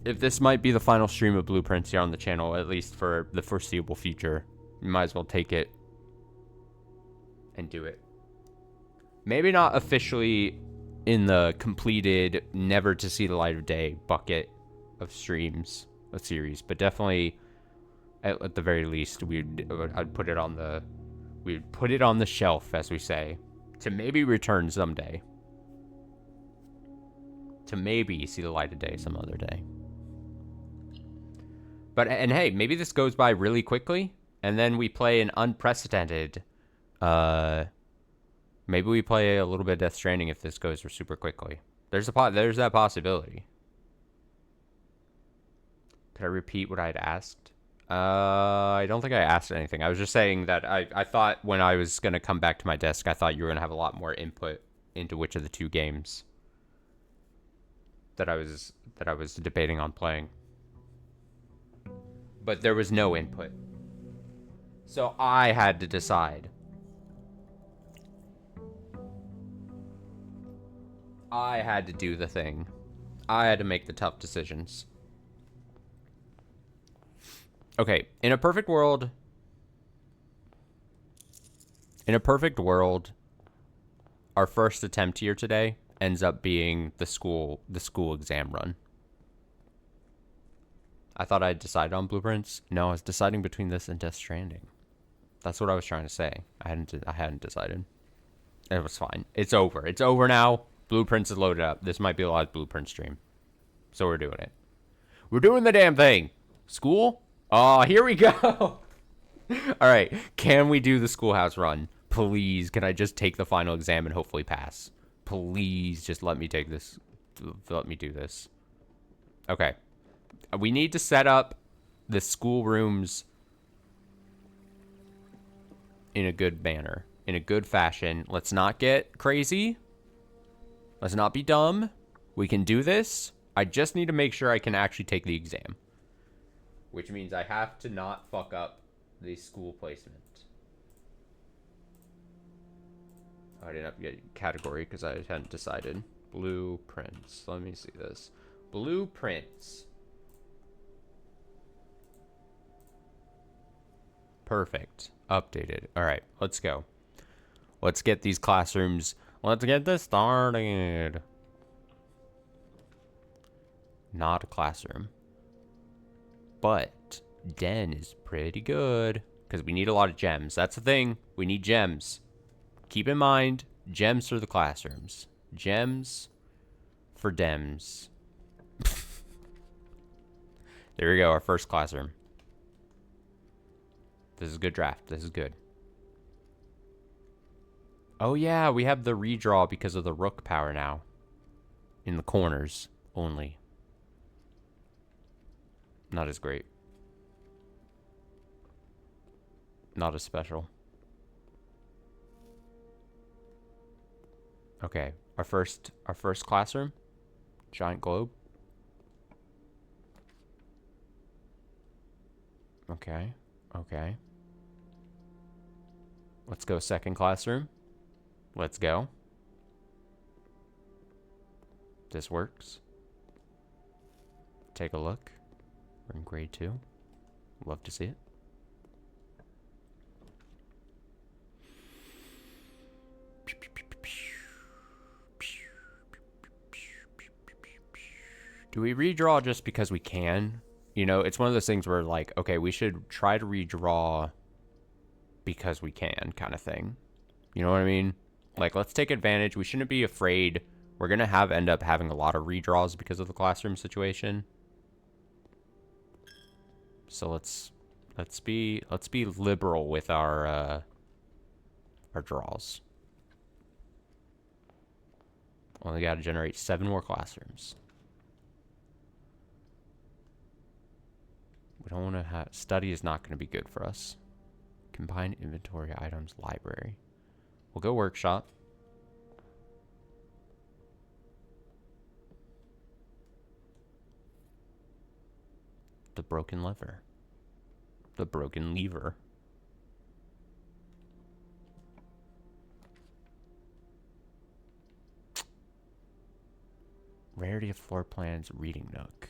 if this might be the final stream of Blueprints here on the channel, at least for the foreseeable future, you might as well take it and do it. Maybe not officially in the completed, never to see the light of day bucket of streams, a series, but definitely at the very least, I'd put it on the shelf, as we say, to maybe return someday. To maybe see the light of day some other day. But, and hey, maybe this goes by really quickly, and then we play an unprecedented, maybe we play a little bit of Death Stranding if this goes super quickly. There's that possibility. Could I repeat what I had asked? I don't think I asked anything. I was just saying that I thought when I was going to come back to my desk, I thought you were going to have a lot more input into which of the two games that I was debating on playing. But there was no input. So I had to decide. I had to do the thing. I had to make the tough decisions. Okay, in a perfect world, our first attempt here today ends up being the school exam run. I thought I'd decided on Blueprints. No, I was deciding between this and Death Stranding. That's what I was trying to say. I hadn't decided. It was fine. It's over. It's over now. Blueprints is loaded up. This might be the last Blueprint stream. So we're doing it. We're doing the damn thing. School? Oh, here we go. All right. Can we do the schoolhouse run? Please, can I just take the final exam and hopefully pass? Please, just let me take this. Let me do this. Okay. We need to set up the schoolrooms in a good manner, in a good fashion. Let's not get crazy. Let's not be dumb. We can do this. I just need to make sure I can actually take the exam. Which means I have to not fuck up the school placement. I didn't have to get category because I hadn't decided. Blueprints. Let me see this. Blueprints. Perfect. Updated. All right, let's go. Let's get these classrooms. Let's get this started. Not a classroom. But den is pretty good because we need a lot of gems. That's the thing. We need gems. Keep in mind, gems for the classrooms. Gems for dems. There we go, our first classroom. This is a good draft. This is good. Oh yeah, we have the redraw because of the rook power now. In the corners only. Not as great. Not as special. Okay, our first classroom. Giant globe. Okay, okay. Let's go second classroom. Let's go. This works. Take a look. We're in grade 2. Love to see it. Do we redraw just because we can? You know, it's one of those things where, like, okay, we should try to redraw because we can kind of thing. You know what I mean? Like, let's take advantage. We shouldn't be afraid. We're going to end up having a lot of redraws because of the classroom situation. So let's be liberal with our draws. Only got to generate 7 more classrooms. We don't want to have... Study is not going to be good for us. Combine inventory items library. We'll go workshop. The broken lever. The broken lever. Rarity of floor plans, reading nook.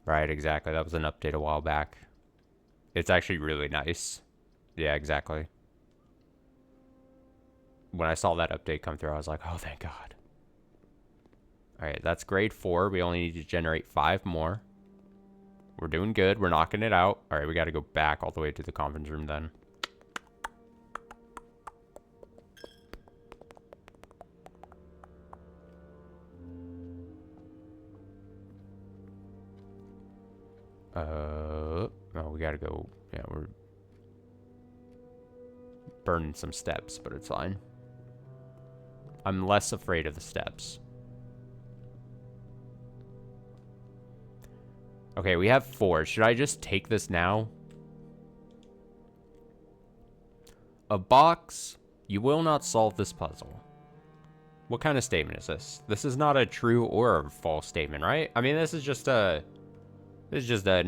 Right, exactly. That was an update a while back. It's actually really nice. Yeah, exactly. When I saw that update come through, I was like, oh, thank God. All right, that's grade 4. We only need to generate 5 more. We're doing good. We're knocking it out. All right, we got to go back all the way to the conference room then. Oh, we got to go. Yeah, we're burning some steps, but it's fine. I'm less afraid of the steps. Okay, we have 4. Should I just take this now? A box. You will not solve this puzzle. What kind of statement is this? This is not a true or a false statement, right? I mean, this is just an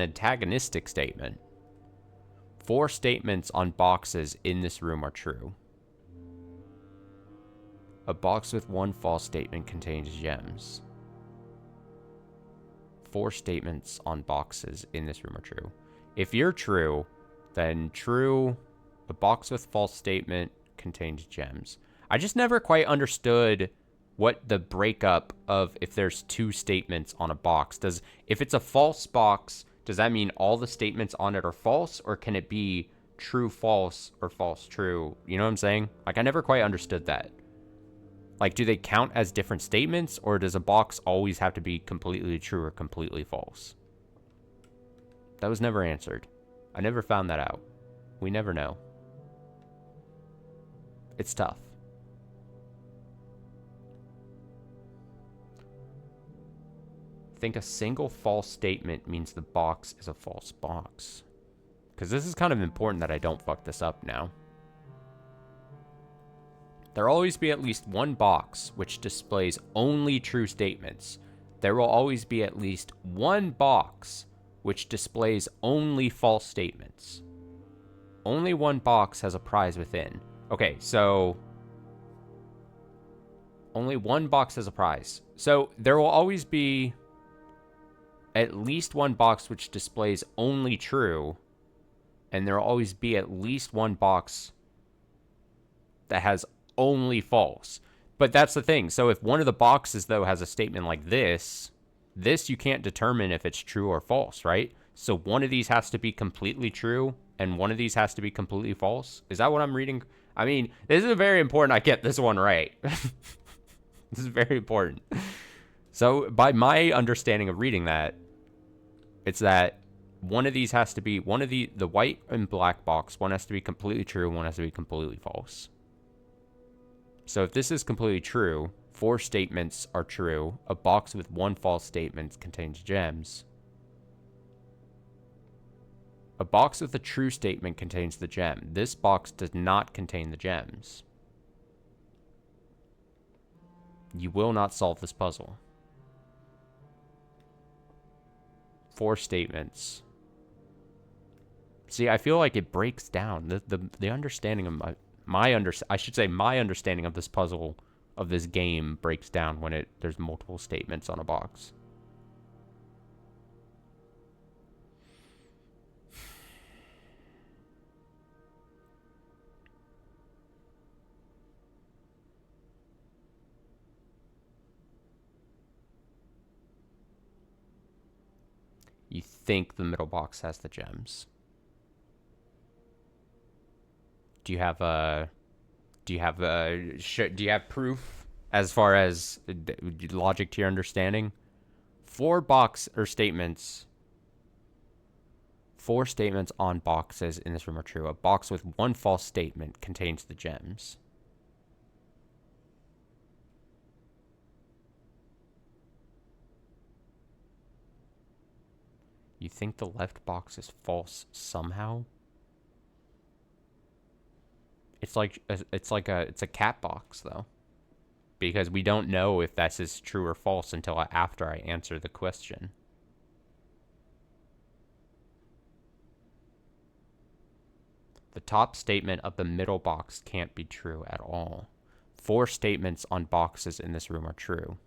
antagonistic statement. 4 statements on boxes in this room are true. A box with 1 false statement contains gems. 4 statements on boxes in this room are true. If you're true, then true. A box with false statement contains gems. I just never quite understood what the breakup of if there's 2 statements on a box. If it's a false box, does that mean all the statements on it are false, or can it be true false or false true? You know what I'm saying? Like, I never quite understood that. Like, do they count as different statements, or does a box always have to be completely true or completely false? That was never answered. I never found that out. We never know. It's tough. Think a single false statement means the box is a false box. Because this is kind of important that I don't fuck this up now. There will always be at least 1 box which displays only true statements. There will always be at least 1 box which displays only false statements. Only 1 box has a prize within. Okay, so only 1 box has a prize. So there will always be at least 1 box which displays only true, and there will always be at least 1 box that has only false. But that's the thing. So if one of the boxes, though, has a statement like this you can't determine if it's true or false, right? So one of these has to be completely true, and one of these has to be completely false. Is that what I'm reading? I mean, this is very important I get this one right. This is very important. So by my understanding of reading that, it's that one of these has to be, one of the white and black box, one has to be completely true, one has to be completely false. So if this is completely true, 4 statements are true. A box with 1 false statement contains gems. A box with a true statement contains the gem. This box does not contain the gems. You will not solve this puzzle. 4 statements. See, I feel like it breaks down. The understanding of my understanding of this puzzle, of this game, breaks down when there's multiple statements on a box. You think the middle box has the gems. Do you have proof as far as logic to your understanding? 4 statements on boxes in this room are true. A box with 1 false statement contains the gems. You think the left box is false somehow? It's a cat box, though, because we don't know if this is true or false until after I answer the question. The top statement of the middle box can't be true at all. 4 statements on boxes in this room are true.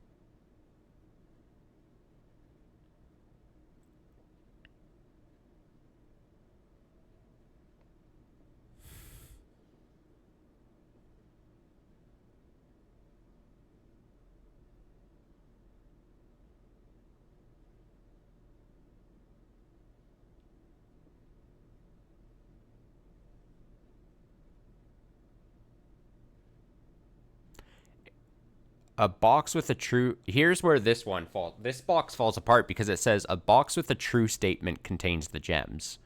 A box with a true... Here's where this one falls. This box falls apart because it says a box with a true statement contains the gems.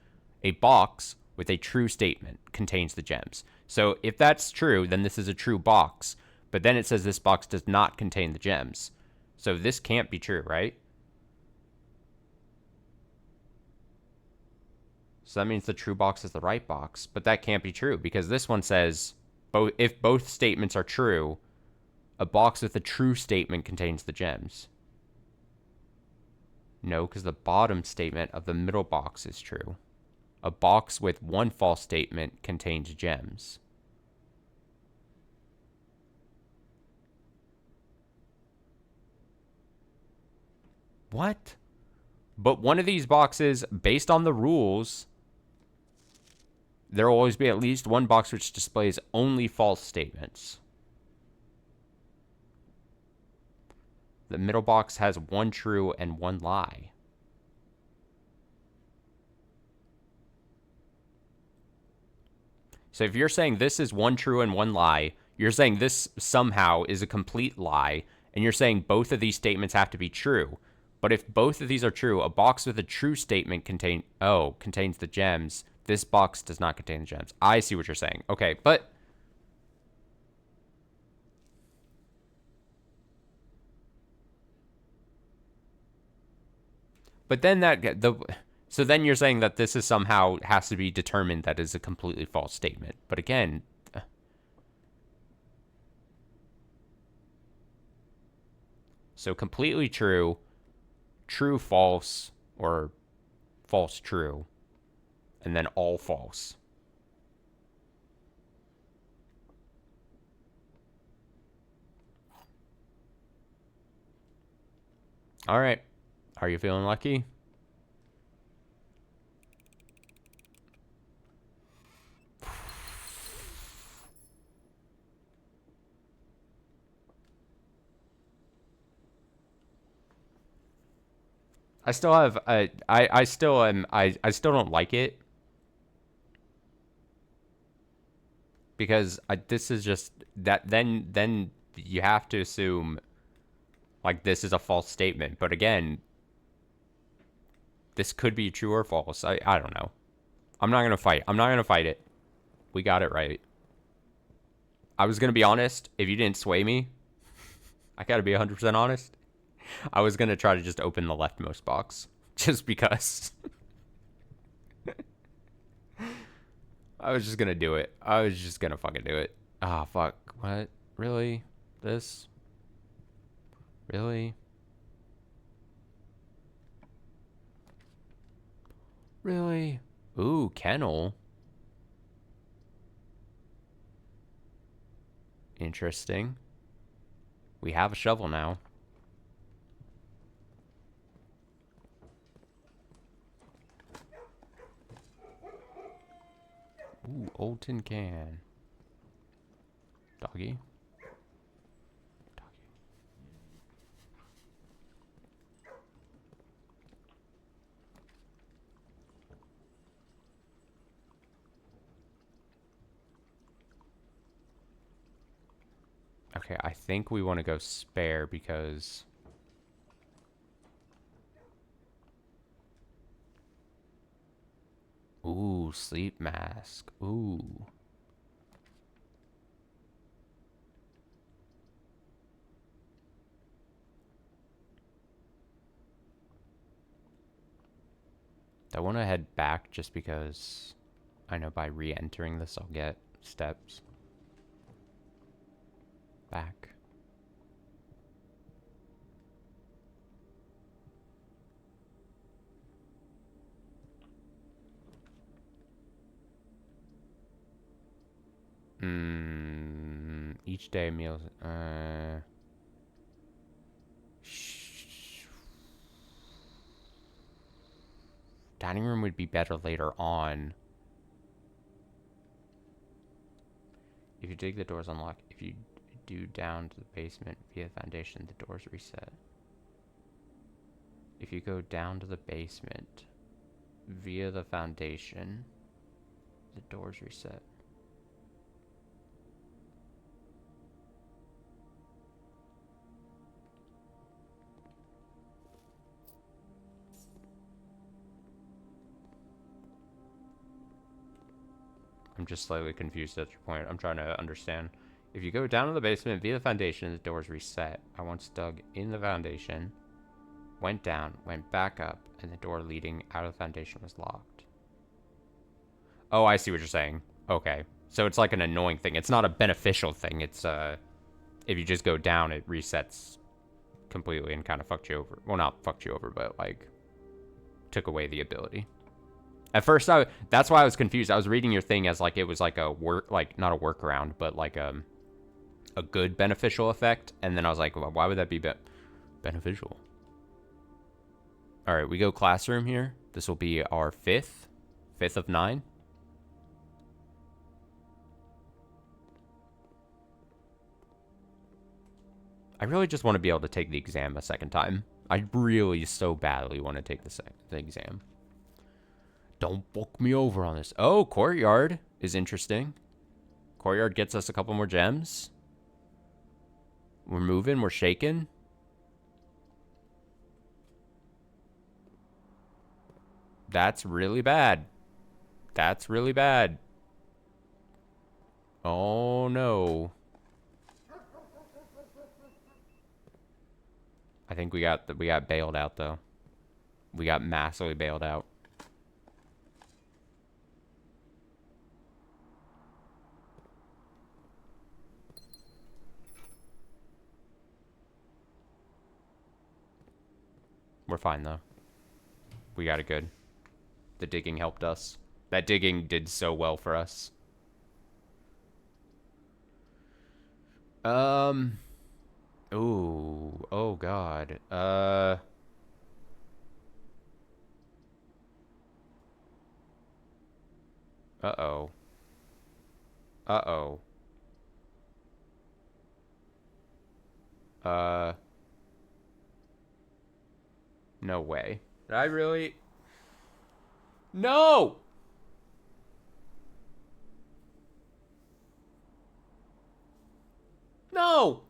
A box with a true statement contains the gems. So if that's true, then this is a true box. But then it says this box does not contain the gems. So this can't be true, right? So that means the true box is the right box. But that can't be true because this one says if both statements are true, a box with a true statement contains the gems. No, because the bottom statement of the middle box is true. A box with one false statement contains gems. What? But one of these boxes, based on the rules, there will always be at least one box which displays only false statements. The middle box has one true and one lie. So if you're saying this is one true and one lie, you're saying this somehow is a complete lie, and you're saying both of these statements have to be true. But if both of these are true, a box with a true statement contains the gems. This box does not contain the gems. I see what you're saying. Okay, but... But then so then you're saying that this is somehow has to be determined that is a completely false statement. But again, so completely true, true false, or false true, and then all false. All right. Are you feeling lucky? I still have I still am I still don't like it because this is just that then you have to assume like this is a false statement. But again, this could be true or false. I don't know. I'm not going to fight. I'm not going to fight it. We got it right. I was going to be honest. If you didn't sway me, I got to be 100% honest. I was going to try to just open the leftmost box. Just because. I was just going to do it. I was just going to fucking do it. Ah, fuck. What? Really? This? Really? Really? Ooh, kennel. Interesting. We have a shovel now. Ooh, old tin can. Doggy. Okay, I think we want to go spare because... Ooh, sleep mask. Ooh. I want to head back just because I know by re-entering this I'll get steps. Back. Each day meals. Dining room would be better later on. If you dig, the doors unlock. If you do down to the basement via the foundation, the doors reset. If you go down to the basement via the foundation, the doors reset. I'm just slightly confused at your point. I'm trying to understand. If you go down to the basement via the foundation, the doors reset. I once dug in the foundation, went down, went back up, and the door leading out of the foundation was locked. Oh, I see what you're saying. Okay. So it's like an annoying thing. It's not a beneficial thing. It's, if you just go down, it resets completely and kind of fucked you over. Well, not fucked you over, but, like, took away the ability. At first, that's why I was confused. I was reading your thing as, like, it was like a not a workaround, but, like, a good beneficial effect. And then I was like, well, why would that be beneficial? All right, we go classroom here. This will be our fifth of 9. I really just want to be able to take the exam a second time. I really so badly want to take the exam. Don't book me over on this. Oh, courtyard is interesting. Courtyard gets us a couple more gems. We're moving. We're shaking. That's really bad. That's really bad. Oh, no. I think we got bailed out, though. We got massively bailed out. We're fine, though. We got it good. The digging helped us. That digging did so well for us. Ooh. Oh, God. Uh-oh. Uh-oh. No way. Did I really? No! No!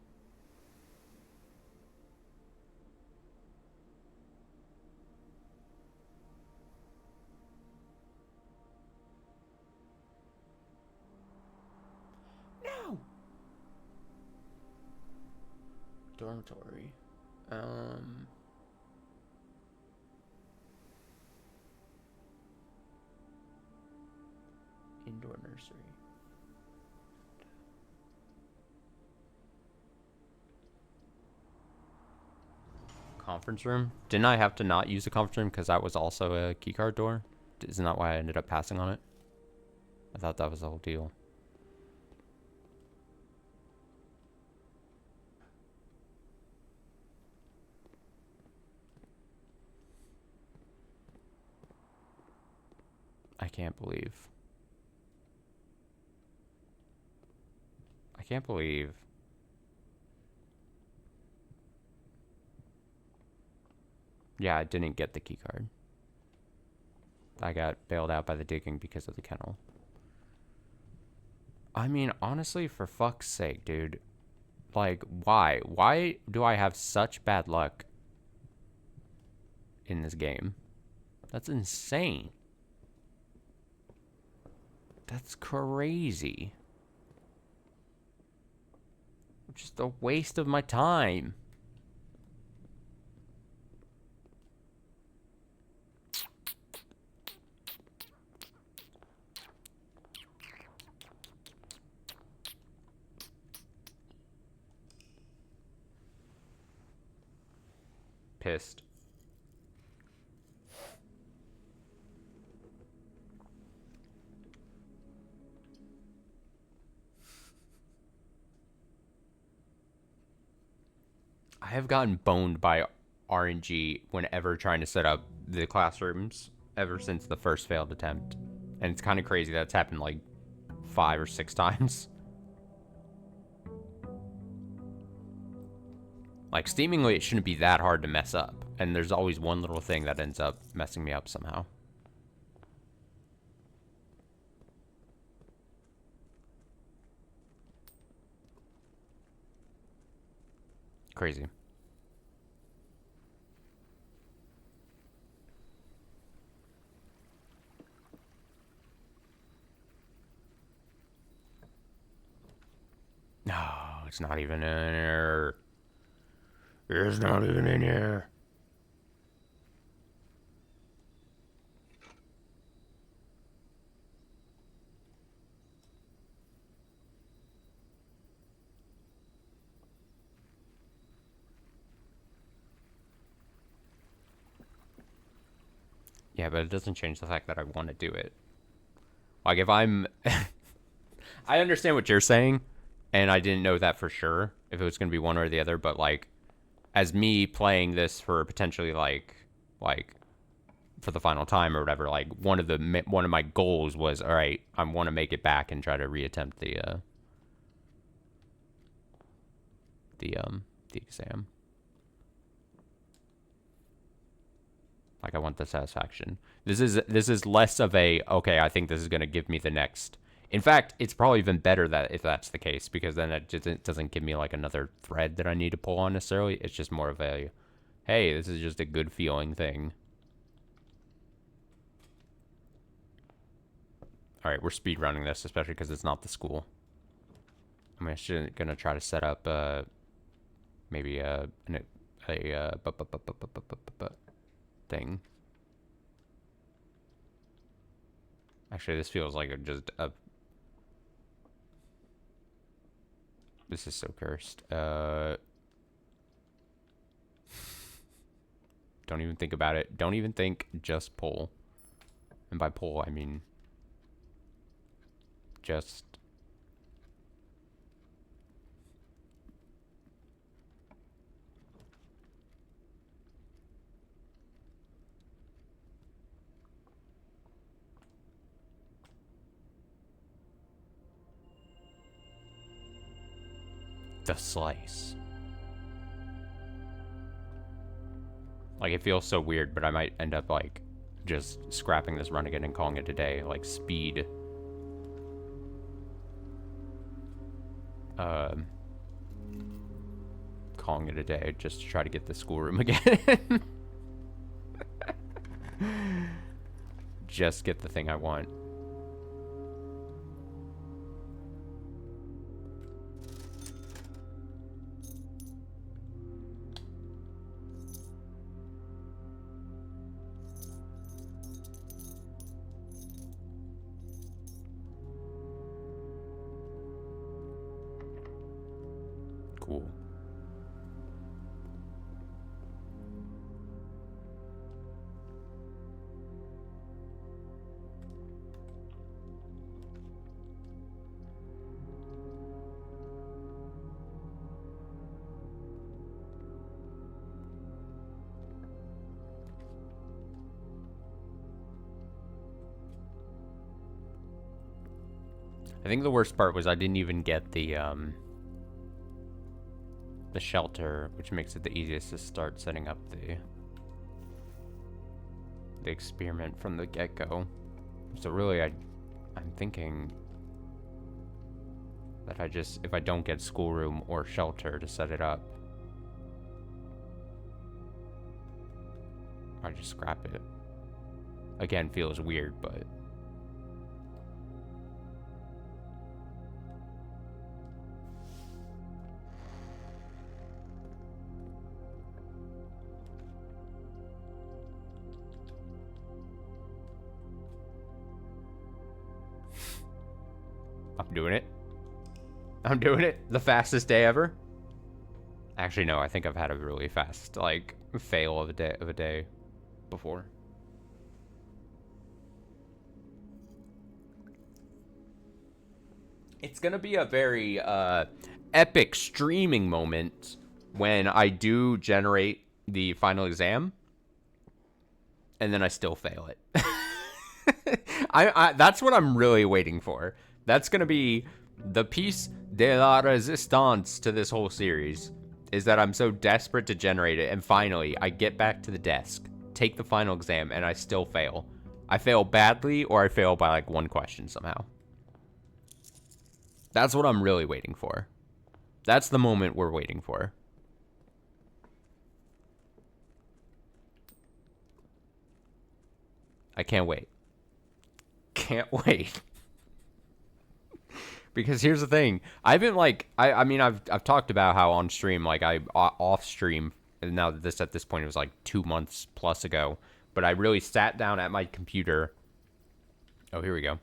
No! Dormitory. Indoor nursery. Conference room? Didn't I have to not use the conference room because that was also a keycard door? Isn't that why I ended up passing on it? I thought that was the whole deal. I can't believe. I can't believe. Yeah, I didn't get the keycard. I got bailed out by the digging because of the kennel. I mean, honestly, for fuck's sake, dude. Like, why? Why do I have such bad luck in this game? That's insane. That's crazy. Just a waste of my time. Pissed. I have gotten boned by RNG whenever trying to set up the classrooms ever since the first failed attempt. And it's kind of crazy that's happened like 5 or 6 times. Like, seemingly it shouldn't be that hard to mess up. And there's always one little thing that ends up messing me up somehow. Crazy. it's not even in here. It's not even in here. Yeah, but it doesn't change the fact that I want to do it. Like, if I'm... I understand what you're saying, and I didn't know that for sure, if it was going to be one or the other, but, like, as me playing this for potentially, like, for the final time or whatever, like, one of my goals was, all right, I want to make it back and try to reattempt the exam. Like, I want the satisfaction. This is less of a, okay, I think this is going to give me the next. In fact, it's probably even better that if that's the case, because then it doesn't give me like another thread that I need to pull on necessarily. It's just more of a, hey, this is just a good feeling thing. All right, we're speed running this, especially because it's not the school. I'm actually gonna try to set up maybe a thing. Actually, this feels like just a. This is so cursed. Don't even think about it. Don't even think. Just pull. And by pull, I mean just. The slice. Like, it feels so weird, but I might end up, like, just scrapping this run again and calling it a day. Like, speed. Calling it a day just to try to get the schoolroom again. Just get the thing I want. Cool. I think the worst part was I didn't even get the shelter, which makes it the easiest to start setting up the experiment from the get-go. So really, I'm thinking that if I don't get schoolroom or shelter to set it up, I just scrap it. Again, feels weird, but I'm doing it. I'm doing it. The fastest day ever. Actually, no, I think I've had a really fast, like, fail of a day before. It's gonna be a very epic streaming moment when I do generate the final exam and then I still fail it. That's what I'm really waiting for. That's gonna be the piece de la resistance to this whole series, is that I'm so desperate to generate it, and finally I get back to the desk, take the final exam, and I still fail. I fail badly, or I fail by like one question somehow. That's what I'm really waiting for. That's the moment we're waiting for. I can't wait. Can't wait. Because here's the thing. I've been like, I mean, I've talked about how on stream, like I off stream, and now this at this point it was like 2 months plus ago. But I really sat down at my computer. Oh, here we go.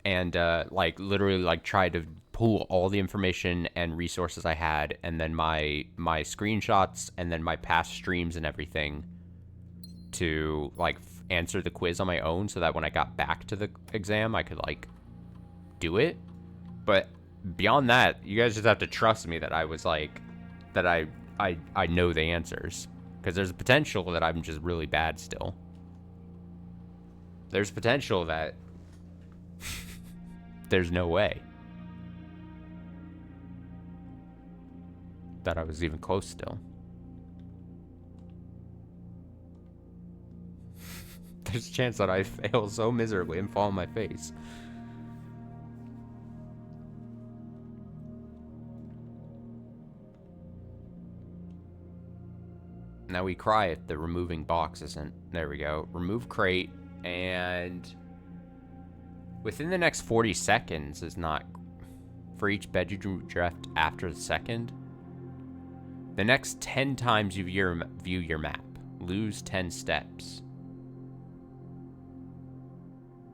And like literally like tried to pull all the information and resources I had, and then my screenshots, and then my past streams and everything, to like answer the quiz on my own, so that when I got back to the exam, I could like do it. But beyond that, you guys just have to trust me that I was like, that I know the answers, because there's a potential that I'm just really bad still. There's potential that there's no way that I was even close still. There's a chance that I fail so miserably and fall on my face. Now we cry if the removing box isn't. There we go. Remove crate, and within the next 40 seconds is not for each bedroom drift after the second. The next 10 times you view your map, lose 10 steps.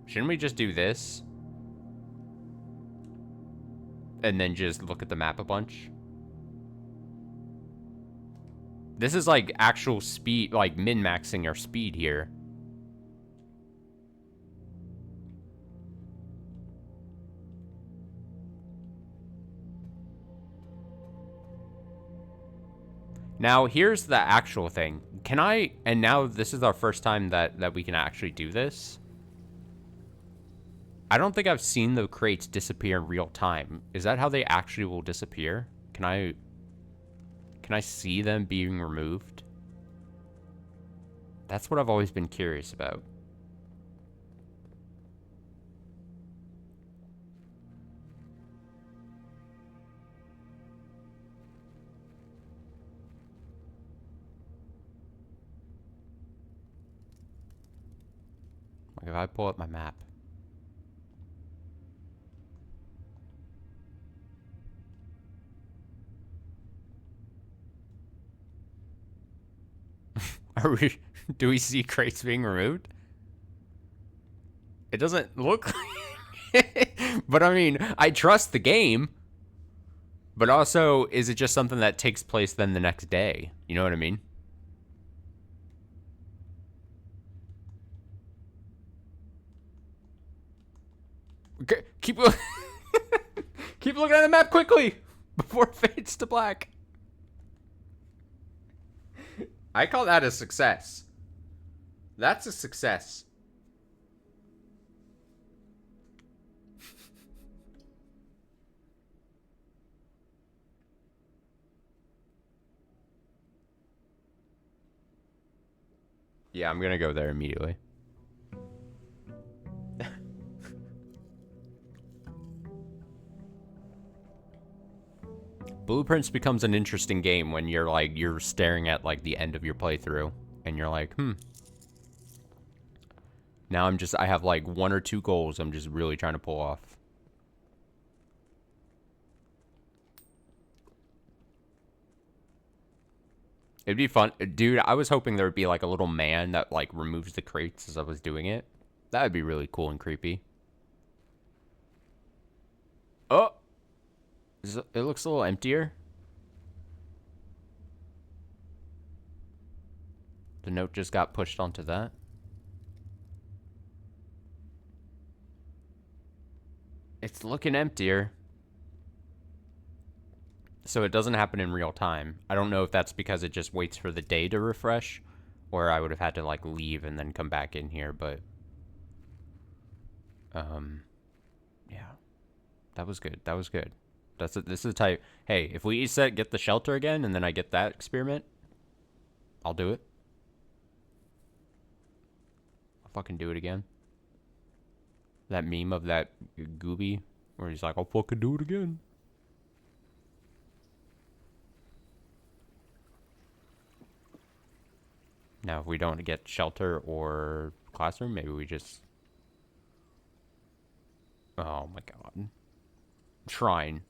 Shouldn't we just do this? And then just look at the map a bunch? This is like actual speed, like min-maxing our speed here. Now, here's the actual thing. Can I, and now this is our first time that we can actually do this. I don't think I've seen the crates disappear in real time. Is that how they actually will disappear? Can I see them being removed? That's what I've always been curious about. Like if I pull up my map. Do we see crates being removed? It doesn't look like but I mean, I trust the game. But also, is it just something that takes place then the next day? You know what I mean? Okay, keep keep looking at the map quickly before it fades to black. I call that a success. That's a success. Yeah, I'm gonna go there immediately. Blueprints becomes an interesting game when you're staring at like the end of your playthrough and you're like, Now I have like 1 or 2 goals I'm just really trying to pull off. It'd be fun. Dude, I was hoping there would be like a little man that like removes the crates as I was doing it. That would be really cool and creepy. Oh! It looks a little emptier. The note just got pushed onto that. It's looking emptier. So it doesn't happen in real time. I don't know if that's because it just waits for the day to refresh, or I would have had to like leave and then come back in here, but yeah. That was good. That was good. This is the type. Hey, if we get the shelter again and then I get that experiment, I'll do it. I'll fucking do it again. That meme of that Gooby where he's like, I'll fucking do it again. Now, if we don't get shelter or classroom, maybe we just... Oh my god. shrine.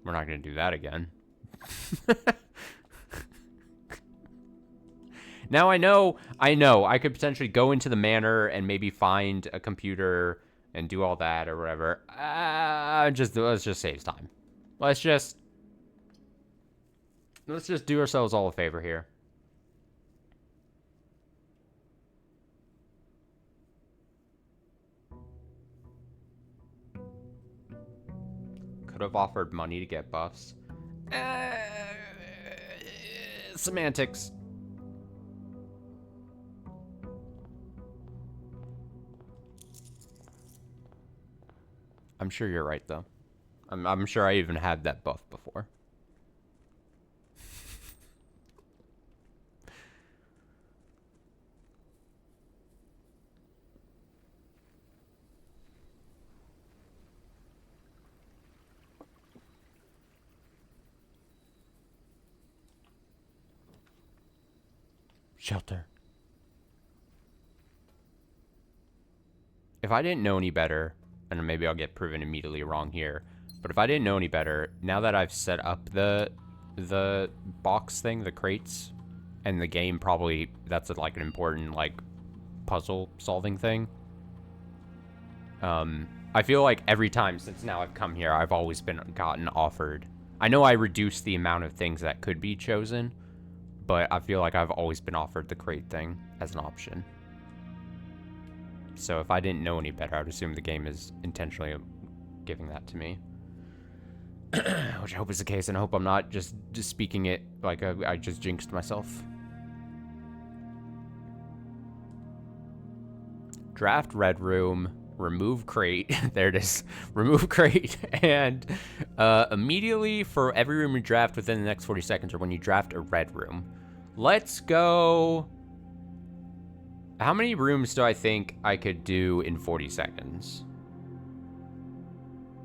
We're not going to do that again. Now I know I could potentially go into the manor and maybe find a computer and do all that or whatever. Let's just save time. Let's just do ourselves all a favor here. Could have offered money to get buffs. Semantics. I'm sure you're right, though. I'm sure I even had that buff before. Shelter. If I didn't know any better, and maybe I'll get proven immediately wrong here, but if I didn't know any better, now that I've set up the box thing, the crates, and the game probably, that's like an important like puzzle solving thing. I feel like every time since now I've come here, I've always been gotten offered. I know I reduced the amount of things that could be chosen, but I feel like I've always been offered the crate thing as an option. So if I didn't know any better, I would assume the game is intentionally giving that to me. Which I hope is the case, and I hope I'm not just speaking it like I just jinxed myself. Draft red room, remove crate. There it is. Remove crate. And immediately for every room you draft within the next 40 seconds or when you draft a red room. Let's go. How many rooms do I think I could do in 40 seconds?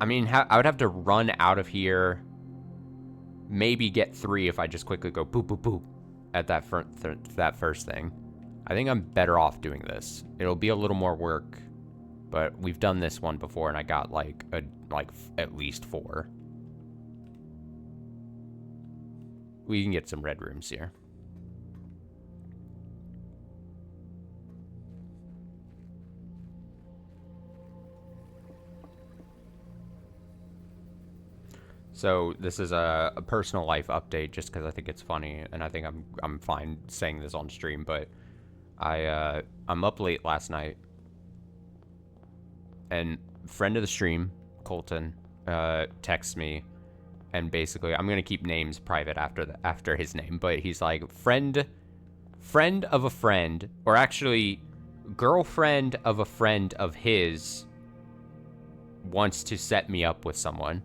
I mean, I would have to run out of here. Maybe get 3 if I just quickly go boop, boop, boop at that first thing. I think I'm better off doing this. It'll be a little more work, but we've done this one before and I got like at least 4. We can get some red rooms here. So this is a personal life update just because I think it's funny and I think I'm fine saying this on stream, but I'm up late last night and friend of the stream, Colton, texts me and basically I'm gonna keep names private after his name, but he's like friend of a friend, or actually girlfriend of a friend of his wants to set me up with someone.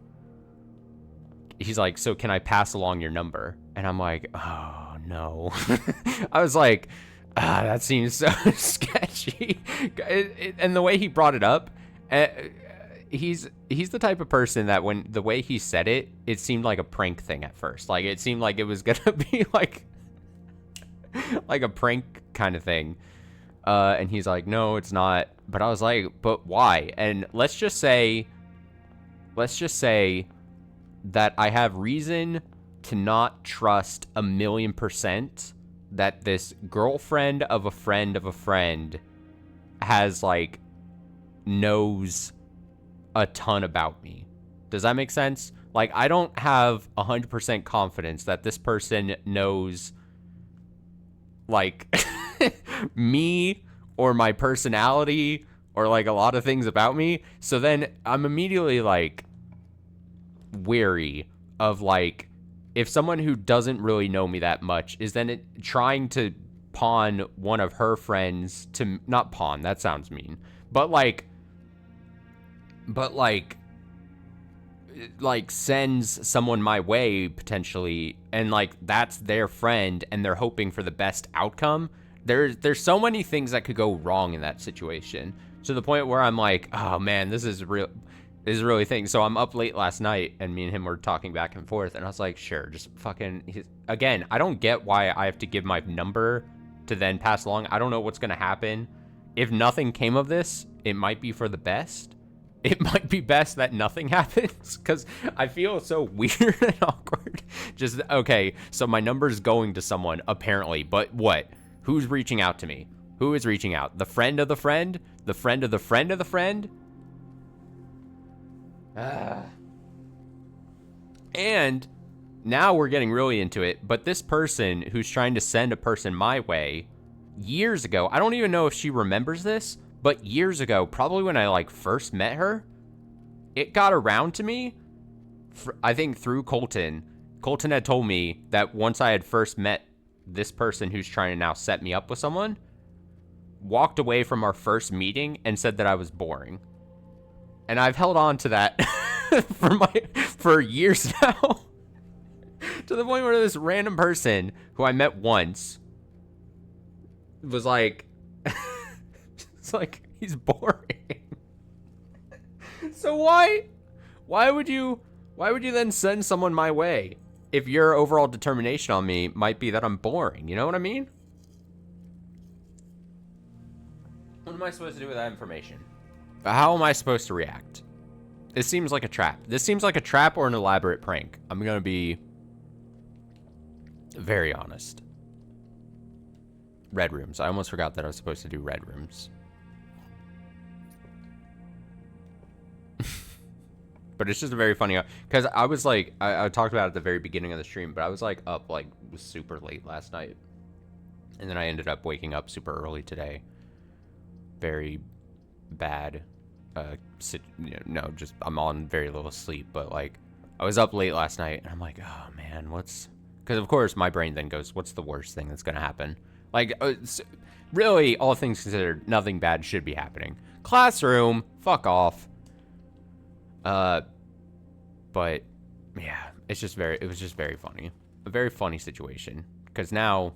He's like, so can I pass along your number? And I'm like, oh, no. I was like, that seems so sketchy. And the way he brought it up, he's the type of person that when the way he said it, it seemed like a prank thing at first. Like, it seemed like it was going to be like a prank kind of thing. And he's like, no, it's not. But I was like, but why? And let's just say that I have reason to not trust 1,000,000% that this girlfriend of a friend has, like, knows a ton about me. Does that make sense? Like, I don't have 100% confidence that this person knows, like, me or my personality or, like, a lot of things about me. So then I'm immediately, like, wary of, like, if someone who doesn't really know me that much is then trying to pawn one of her friends to, not pawn, that sounds mean, but like sends someone my way potentially, and like that's their friend and they're hoping for the best outcome. There's so many things that could go wrong in that situation, to the point where I'm like, oh man, this is really thing. So I'm up late last night and me and him were talking back and forth and I was like, sure, just fucking, again, I don't get why I have to give my number to then pass along. I don't know what's going to happen if nothing came of this, it might be for the best. It might be best that nothing happens, because I feel so weird and awkward. Just, okay, so my number's going to someone, apparently, but what? Who's reaching out to me? Who is reaching out? The friend of the friend? The friend of the friend of the friend? And now we're getting really into it, but this person who's trying to send a person my way, years ago, I don't even know if she remembers this, but years ago, probably when I like first met her, it got around to me, I think through Colton. Colton had told me that once I had first met this person who's trying to now set me up with someone, walked away from our first meeting and said that I was boring. And I've held on to that for years now. To the point where this random person who I met once was like, it's like, he's boring. So why would you then send someone my way if your overall determination on me might be that I'm boring? You know what I mean? What am I supposed to do with that information? How am I supposed to react? This seems like a trap. This seems like a trap or an elaborate prank. I'm gonna be very honest. Red rooms. I almost forgot that I was supposed to do red rooms. But it's just a very funny, because I was like, I talked about it at the very beginning of the stream, but I was like up like super late last night. And then I ended up waking up super early today. Very bad. No, just I'm on very little sleep, but like I was up late last night and I'm like, oh man, because of course my brain then goes, what's the worst thing that's going to happen? Like, really, all things considered, nothing bad should be happening. Classroom, fuck off. But yeah, it was just very funny. A very funny situation. Because now,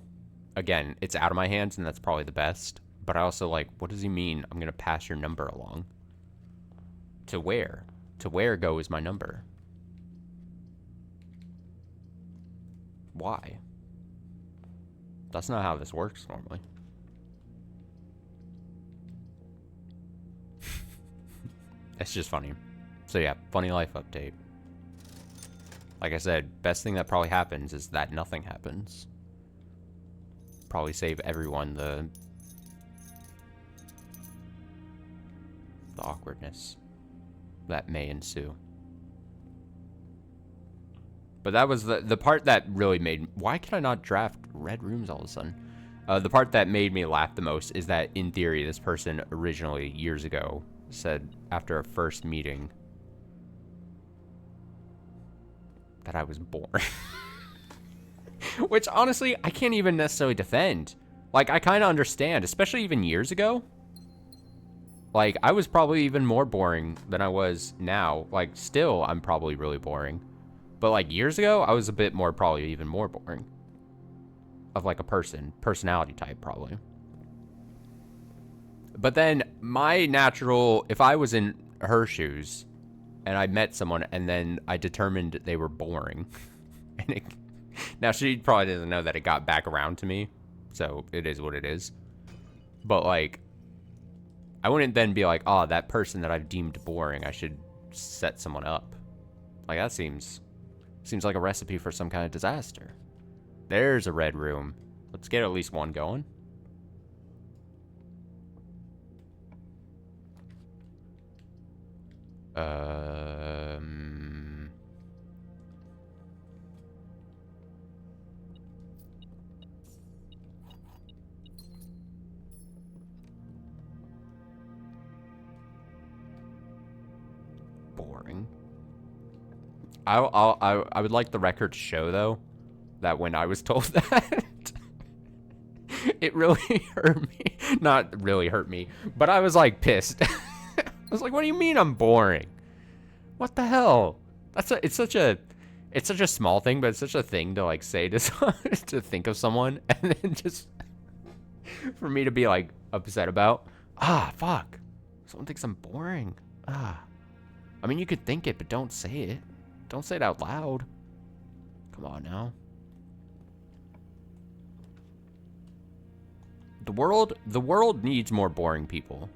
again, it's out of my hands and that's probably the best. But I also like, what does he mean I'm going to pass your number along? To where? To where goes my number? Why? That's not how this works normally. It's just funny. So yeah, funny life update. Like I said, best thing that probably happens is that nothing happens. Probably save everyone the awkwardness that may ensue. But that was the part that really made... Why can I not draft red rooms all of a sudden? The part that made me laugh the most is that, in theory, this person originally, years ago, said after a first meeting that I was boring. Which, honestly, I can't even necessarily defend. Like, I kind of understand, especially even years ago. Like, I was probably even more boring than I was now. Like, still, I'm probably really boring. But, like, years ago, I was a bit more, probably even more boring. Of, like, a personality type, probably. But then, my natural, if I was in her shoes, and I met someone, and then I determined they were boring. And now, she probably doesn't know that it got back around to me. So, it is what it is. But, like, I wouldn't then be like, oh, that person that I've deemed boring, I should set someone up. Like, that seems like a recipe for some kind of disaster. There's a red room. Let's get at least one going. Boring. I would like the record to show, though, that when I was told that, it really hurt me. Not really hurt me, but I was, like, pissed. I was like, what do you mean I'm boring? What the hell? It's such a small thing, but it's such a thing to, like, say to someone, to think of someone, and then just for me to be, like, upset about. Ah, fuck. Someone thinks I'm boring. Ah. I mean, you could think it, but don't say it. Don't say it out loud. Come on now. The world needs more boring people.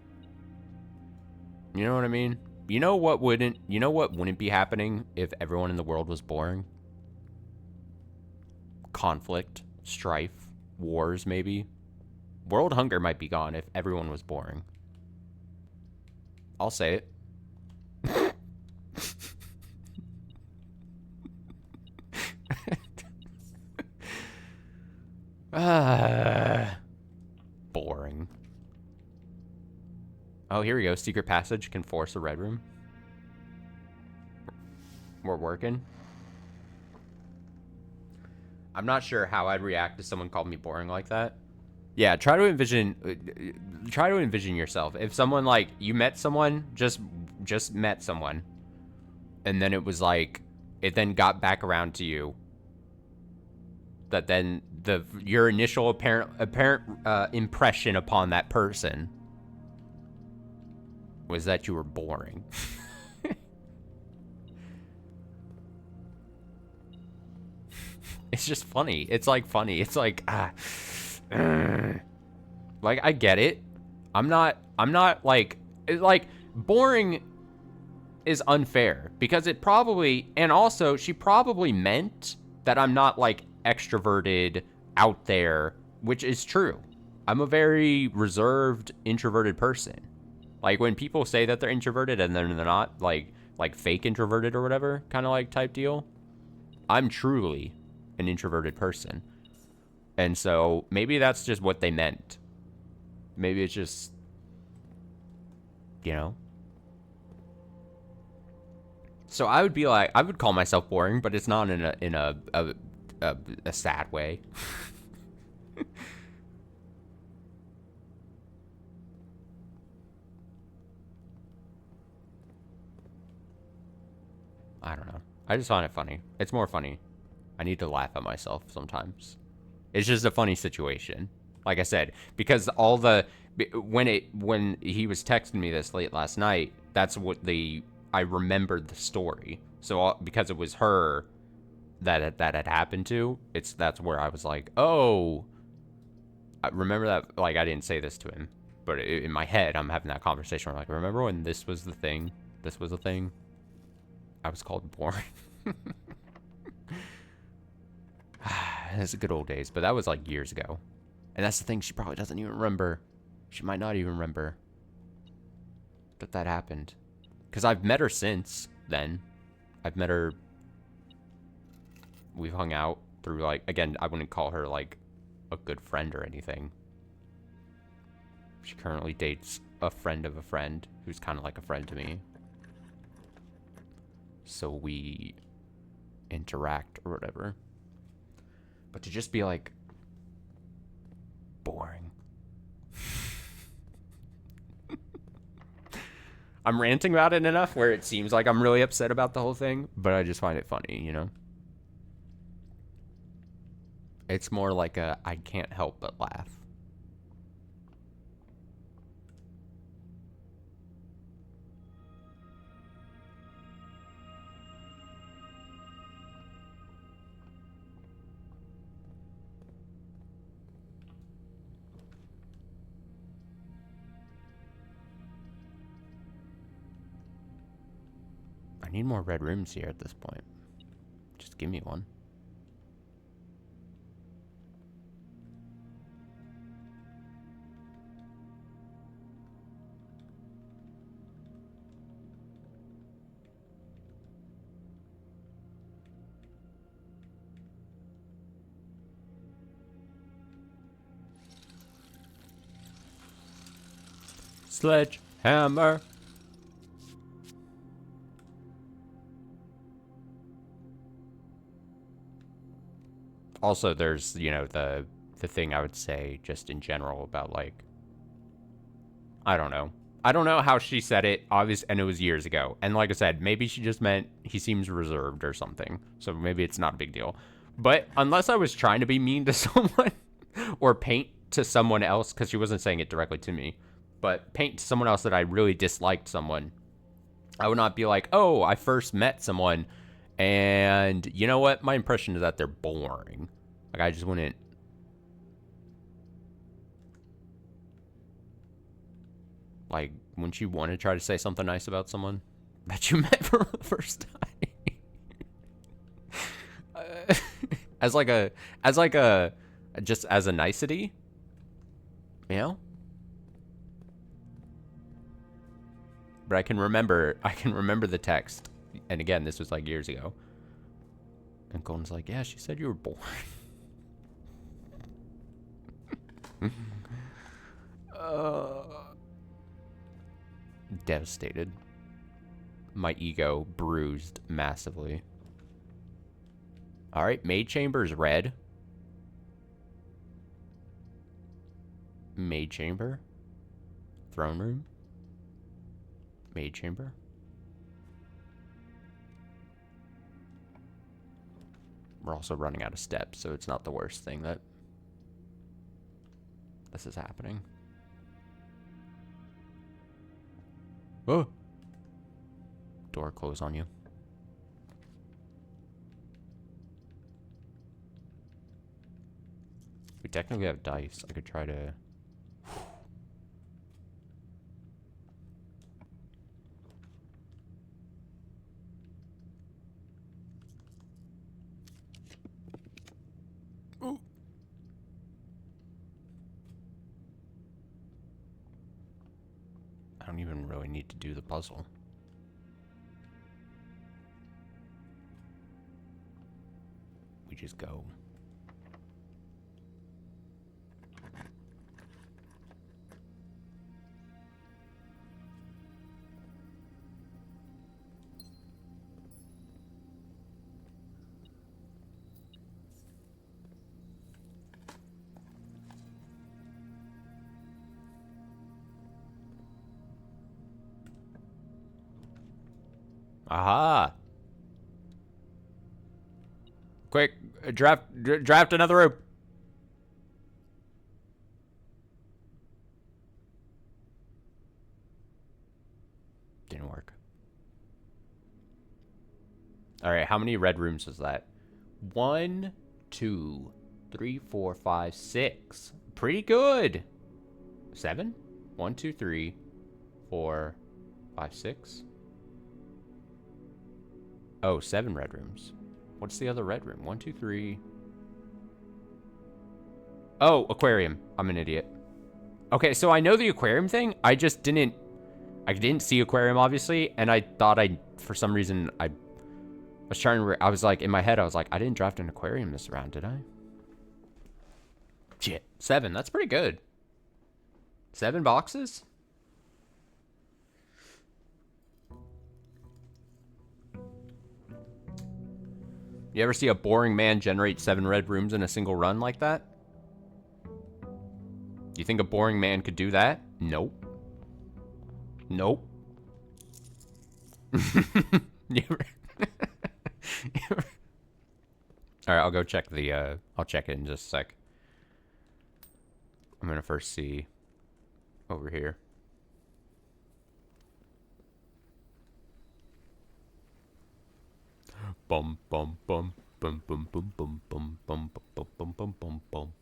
You know what I mean? You know what wouldn't be happening if everyone in the world was boring? Conflict, strife, wars maybe. World hunger might be gone if everyone was boring. I'll say it. Boring. Oh, here we go. Secret passage can force a red room. We're working. I'm not sure how I'd react if someone called me boring like that. Yeah, try to envision yourself. If someone, like, you met someone, just met someone, and then it was like, it then got back around to you, that then your initial apparent impression upon that person was that you were boring. It's just funny. It's like funny. It's like, like, I get it. I'm not like, boring is unfair because it probably, and also she probably meant that I'm not like extroverted out there, which is true. I'm a very reserved, introverted person. Like when people say that they're introverted and then they're not, like fake introverted or whatever, kind of like type deal. I'm truly an introverted person. And so maybe that's just what they meant. Maybe it's just, you know. So I would be like, I would call myself boring, but it's not in a sad way. I don't know. I just find it funny. It's more funny. I need to laugh at myself sometimes. It's just a funny situation. Like I said, because when he was texting me this late last night, that's what I remembered the story. So because it was her that had happened to, that's where I was like, oh, I remember that. Like, I didn't say this to him, but in my head, I'm having that conversation. I'm like, remember when this was the thing? This was the thing. I was called boring. It's the good old days, but that was like years ago. And that's the thing, she probably doesn't even remember. She might not even remember that happened. Because I've met her since then. I've met her. We've hung out through, like, again, I wouldn't call her like a good friend or anything. She currently dates a friend of a friend who's kind of like a friend to me. So we interact or whatever. But to just be like, boring. I'm ranting about it enough where it seems like I'm really upset about the whole thing, but I just find it funny, you know? It's more like I can't help but laugh. I need more red rooms here at this point. Just give me one. Sledgehammer. Also, there's, you know, the thing I would say just in general about, like, I don't know. I don't know how she said it, obvious, and it was years ago. And like I said, maybe she just meant he seems reserved or something. So maybe it's not a big deal. But unless I was trying to be mean to someone or paint to someone else, because she wasn't saying it directly to me, but paint to someone else that I really disliked someone, I would not be like, oh, I first met someone and you know what? My impression is that they're boring. Like, I just wouldn't. Like, wouldn't you want to try to say something nice about someone that you met for the first time? Just as a nicety, you know? But I can remember the text. And again, this was like years ago. And Colton's like, yeah, she said you were boring. Devastated. My ego bruised massively. All right, maid chamber's red. Maid chamber. Throne room. Maid chamber. We're also running out of steps, so it's not the worst thing that this is happening. Oh! Door close on you. We technically have dice. I could try to... Ooh. I don't even really need to do the puzzle. We just go. Aha! Quick, draft another room. Didn't work. All right, how many red rooms was that? 1, 2, 3, 4, 5, 6. Pretty good. 7? 1, 2, 3, 4, 5, 6. Oh, 7 red rooms. What's the other red room? 1, 2, 3. Oh, aquarium. I'm an idiot. Okay, so I know the aquarium thing. I just didn't... I didn't see aquarium, obviously, and I thought for some reason, I was trying to... I was like, in my head, I was like, I didn't draft an aquarium this round, did I? Shit. 7. That's pretty good. 7 boxes? You ever see a boring man generate 7 red rooms in a single run like that? You think a boring man could do that? Nope. Nope. Alright, I'll go check the, I'll check it in just a sec. I'm gonna first see over here. Bum bum bum bum bum bum bum bum bum bum bum bum bum bum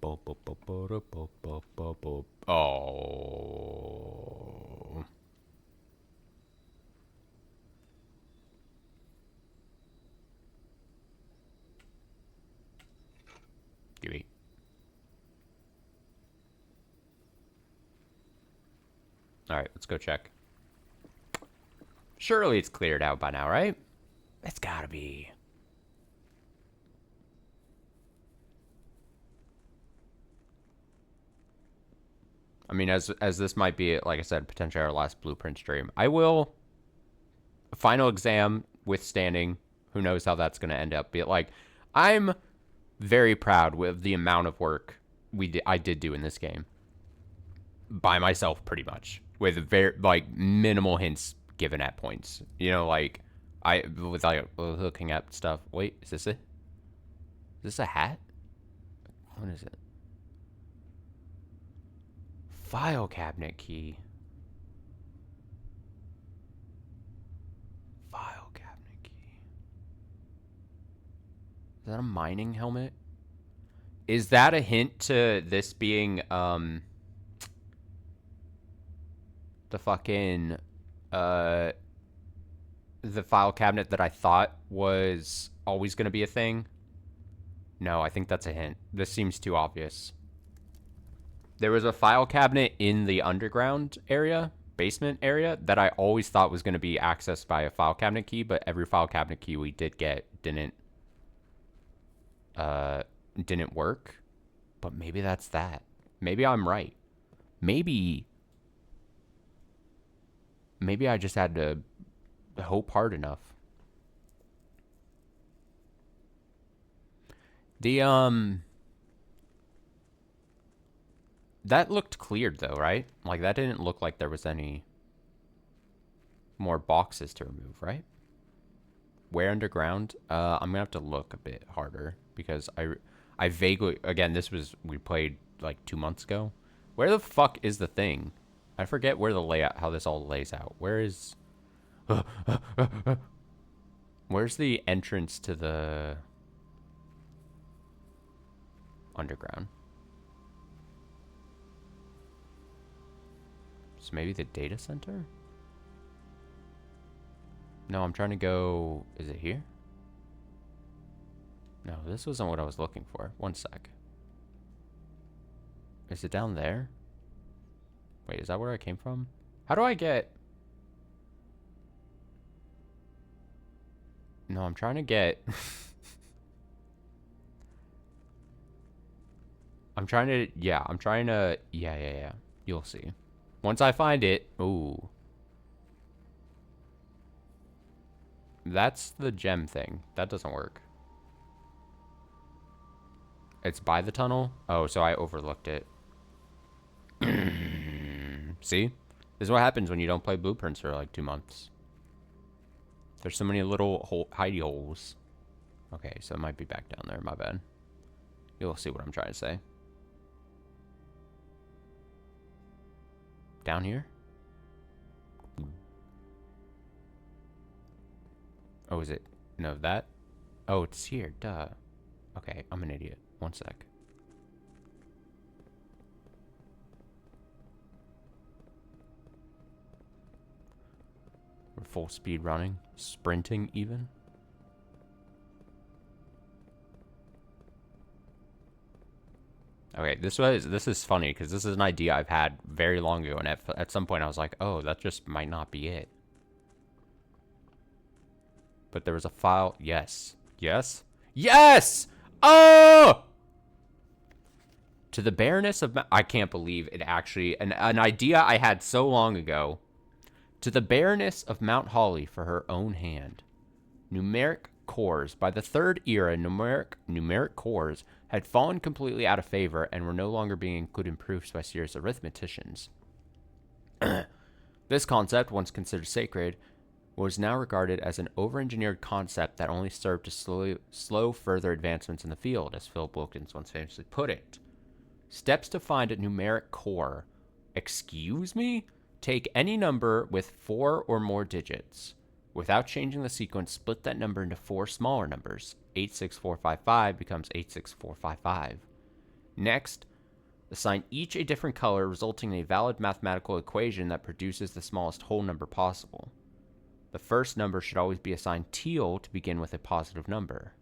bum bum. Oh. Give me. All right, let's go check. Surely it's cleared out by now, right? It's gotta be. I mean, as this might be, like I said, potentially our last blueprint stream, I will. Final exam withstanding. Who knows how that's gonna end up? Be like, I'm very proud with the amount of work I did do in this game by myself, pretty much, with very like minimal hints given at points. You know, like I was like looking at stuff. Wait, is this a hat? What is it? File cabinet key. File cabinet key. Is that a mining helmet? Is that a hint to this being The fucking, the file cabinet that I thought was always going to be a thing. No, I think that's a hint. This seems too obvious. There was a file cabinet in the underground area, basement area, that I always thought was going to be accessed by a file cabinet key, but every file cabinet key we did get didn't work. But maybe that's that. Maybe I'm right. Maybe I just had to hope hard enough. That looked cleared though, right? Like that didn't look like there was any more boxes to remove, right? Where underground? I'm gonna have to look a bit harder because I vaguely, again, we played like 2 months ago. Where the fuck is the thing? I forget where the layout, how this all lays out. Where's the entrance to the underground? So maybe the data center? No, I'm trying to go, is it here? No, this wasn't what I was looking for. One sec. Is it down there? Wait, is that where I came from? How do I get... No, I'm trying to get... Yeah. You'll see. Once I find it... Ooh. That's the gem thing. That doesn't work. It's by the tunnel? Oh, so I overlooked it. See? This is what happens when you don't play Blueprints for like 2 months. There's so many little hidey holes. Okay, so it might be back down there. My bad. You'll see what I'm trying to say. Down here? Oh, is it? No, that? Oh, it's here. Duh. Okay, I'm an idiot. One sec. We're full speed running. Sprinting, even. Okay, this is funny, because this is an idea I've had very long ago, and at some point I was like, oh, that just might not be it. But there was a file. Yes. Yes? Yes! Oh! To the bareness of... I can't believe it actually... An idea I had so long ago. To the bareness of Mount Holly for her own hand. Numeric cores. By the third era, numeric cores had fallen completely out of favor and were no longer being included in proofs by serious arithmeticians. This concept, once considered sacred, was now regarded as an over-engineered concept that only served to slow further advancements in the field, as Philip Wilkins once famously put it. Steps to find a numeric core. Excuse me? Take any number with 4 or more digits. Without changing the sequence, split that number into 4 smaller numbers. 86455 becomes 86455. Next, assign each a different color, resulting in a valid mathematical equation that produces the smallest whole number possible. The first number should always be assigned teal to begin with a positive number.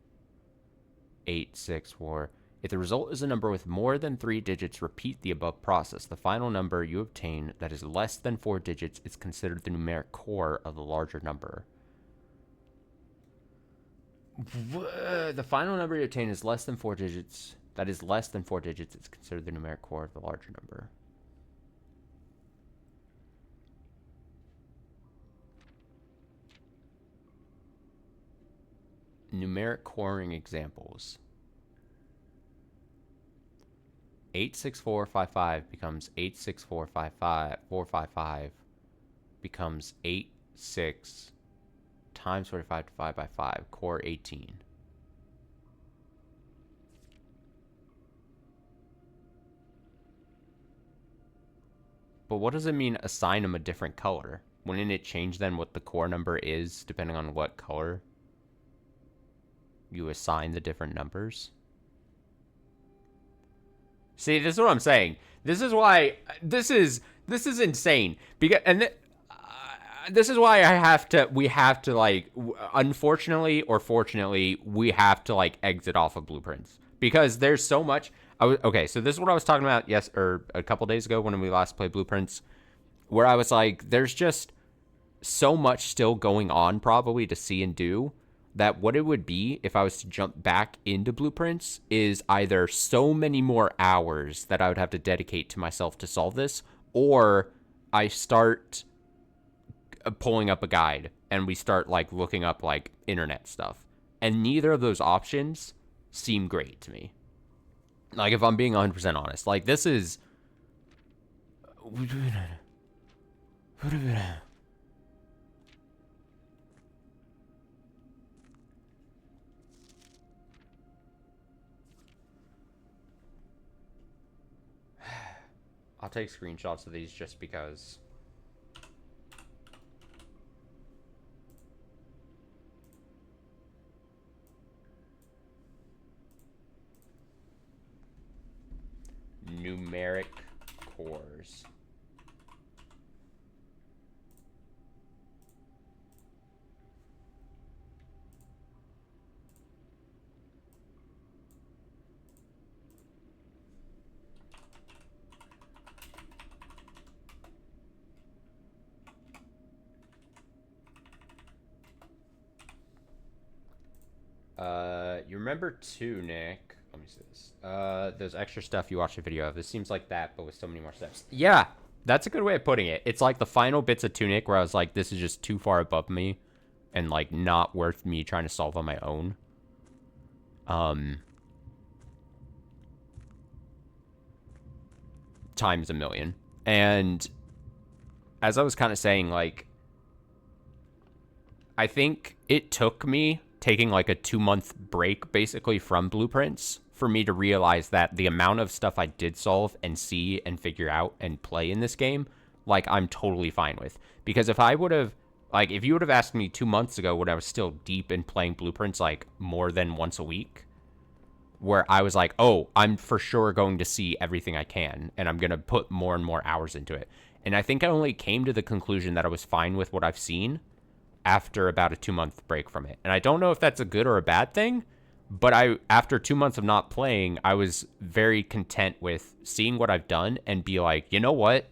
864. If the result is a number with more than 3 digits, repeat the above process. The final number you obtain that is less than 4 digits is considered the numeric core of the larger number. The final number you obtain is less than 4 digits. That is less than 4 digits. It's considered the numeric core of the larger number. Numeric coring examples. 86455 becomes 86455 becomes 86 times 45 divided by 5, core 18. But what does it mean assign them a different color? Wouldn't it change then what the core number is depending on what color you assign the different numbers? See, this is what I'm saying. This is why this is This is insane. Because this is why we have to like, unfortunately or fortunately, we have to like exit off of Blueprints because there's so much. Okay, so this is what I was talking about or a couple days ago when we last played Blueprints, where I was like, there's just so much still going on probably to see and do, that what it would be if I was to jump back into Blueprints is either so many more hours that I would have to dedicate to myself to solve this, or I start pulling up a guide and we start like looking up like internet stuff. And neither of those options seem great to me. Like, if I'm being 100% honest, like, this is... I'll take screenshots of these just because. Numeric cores. You remember too, Nick? Let me see this. Those extra stuff you watched a video of. This seems like that, but with so many more steps. Yeah, that's a good way of putting it. It's like the final bits of Tunic where I was like, this is just too far above me and like not worth me trying to solve on my own. Times a million. And as I was kind of saying, like, I think it took me taking like a 2-month break basically from Blueprints for me to realize that the amount of stuff I did solve and see and figure out and play in this game, like, I'm totally fine with. Because if I would have, like, if you would have asked me 2 months ago when I was still deep in playing Blueprints like more than once a week, where I was like, oh, I'm for sure going to see everything I can and I'm going to put more and more hours into it. And I think I only came to the conclusion that I was fine with what I've seen after about a 2-month break from it. And I don't know if that's a good or a bad thing, but after 2 months of not playing, I was very content with seeing what I've done and be like, you know what?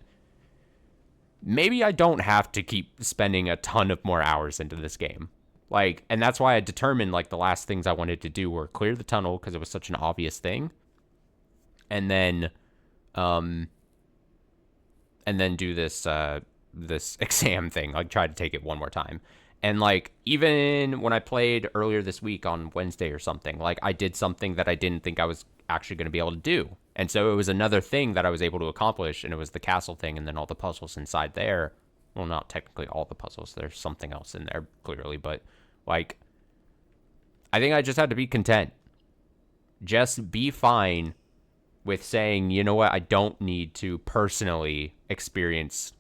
Maybe I don't have to keep spending a ton of more hours into this game. Like, and that's why I determined like the last things I wanted to do were clear the tunnel because it was such an obvious thing. And then do this exam thing, like try to take it one more time. And like, even when I played earlier this week on Wednesday or something, like I did something that I didn't think I was actually going to be able to do. And so it was another thing that I was able to accomplish, and it was the castle thing and then all the puzzles inside there. Well, not technically all the puzzles. There's something else in there, clearly. But, like, I think I just had to be content. Just be fine with saying, you know what, I don't need to personally experience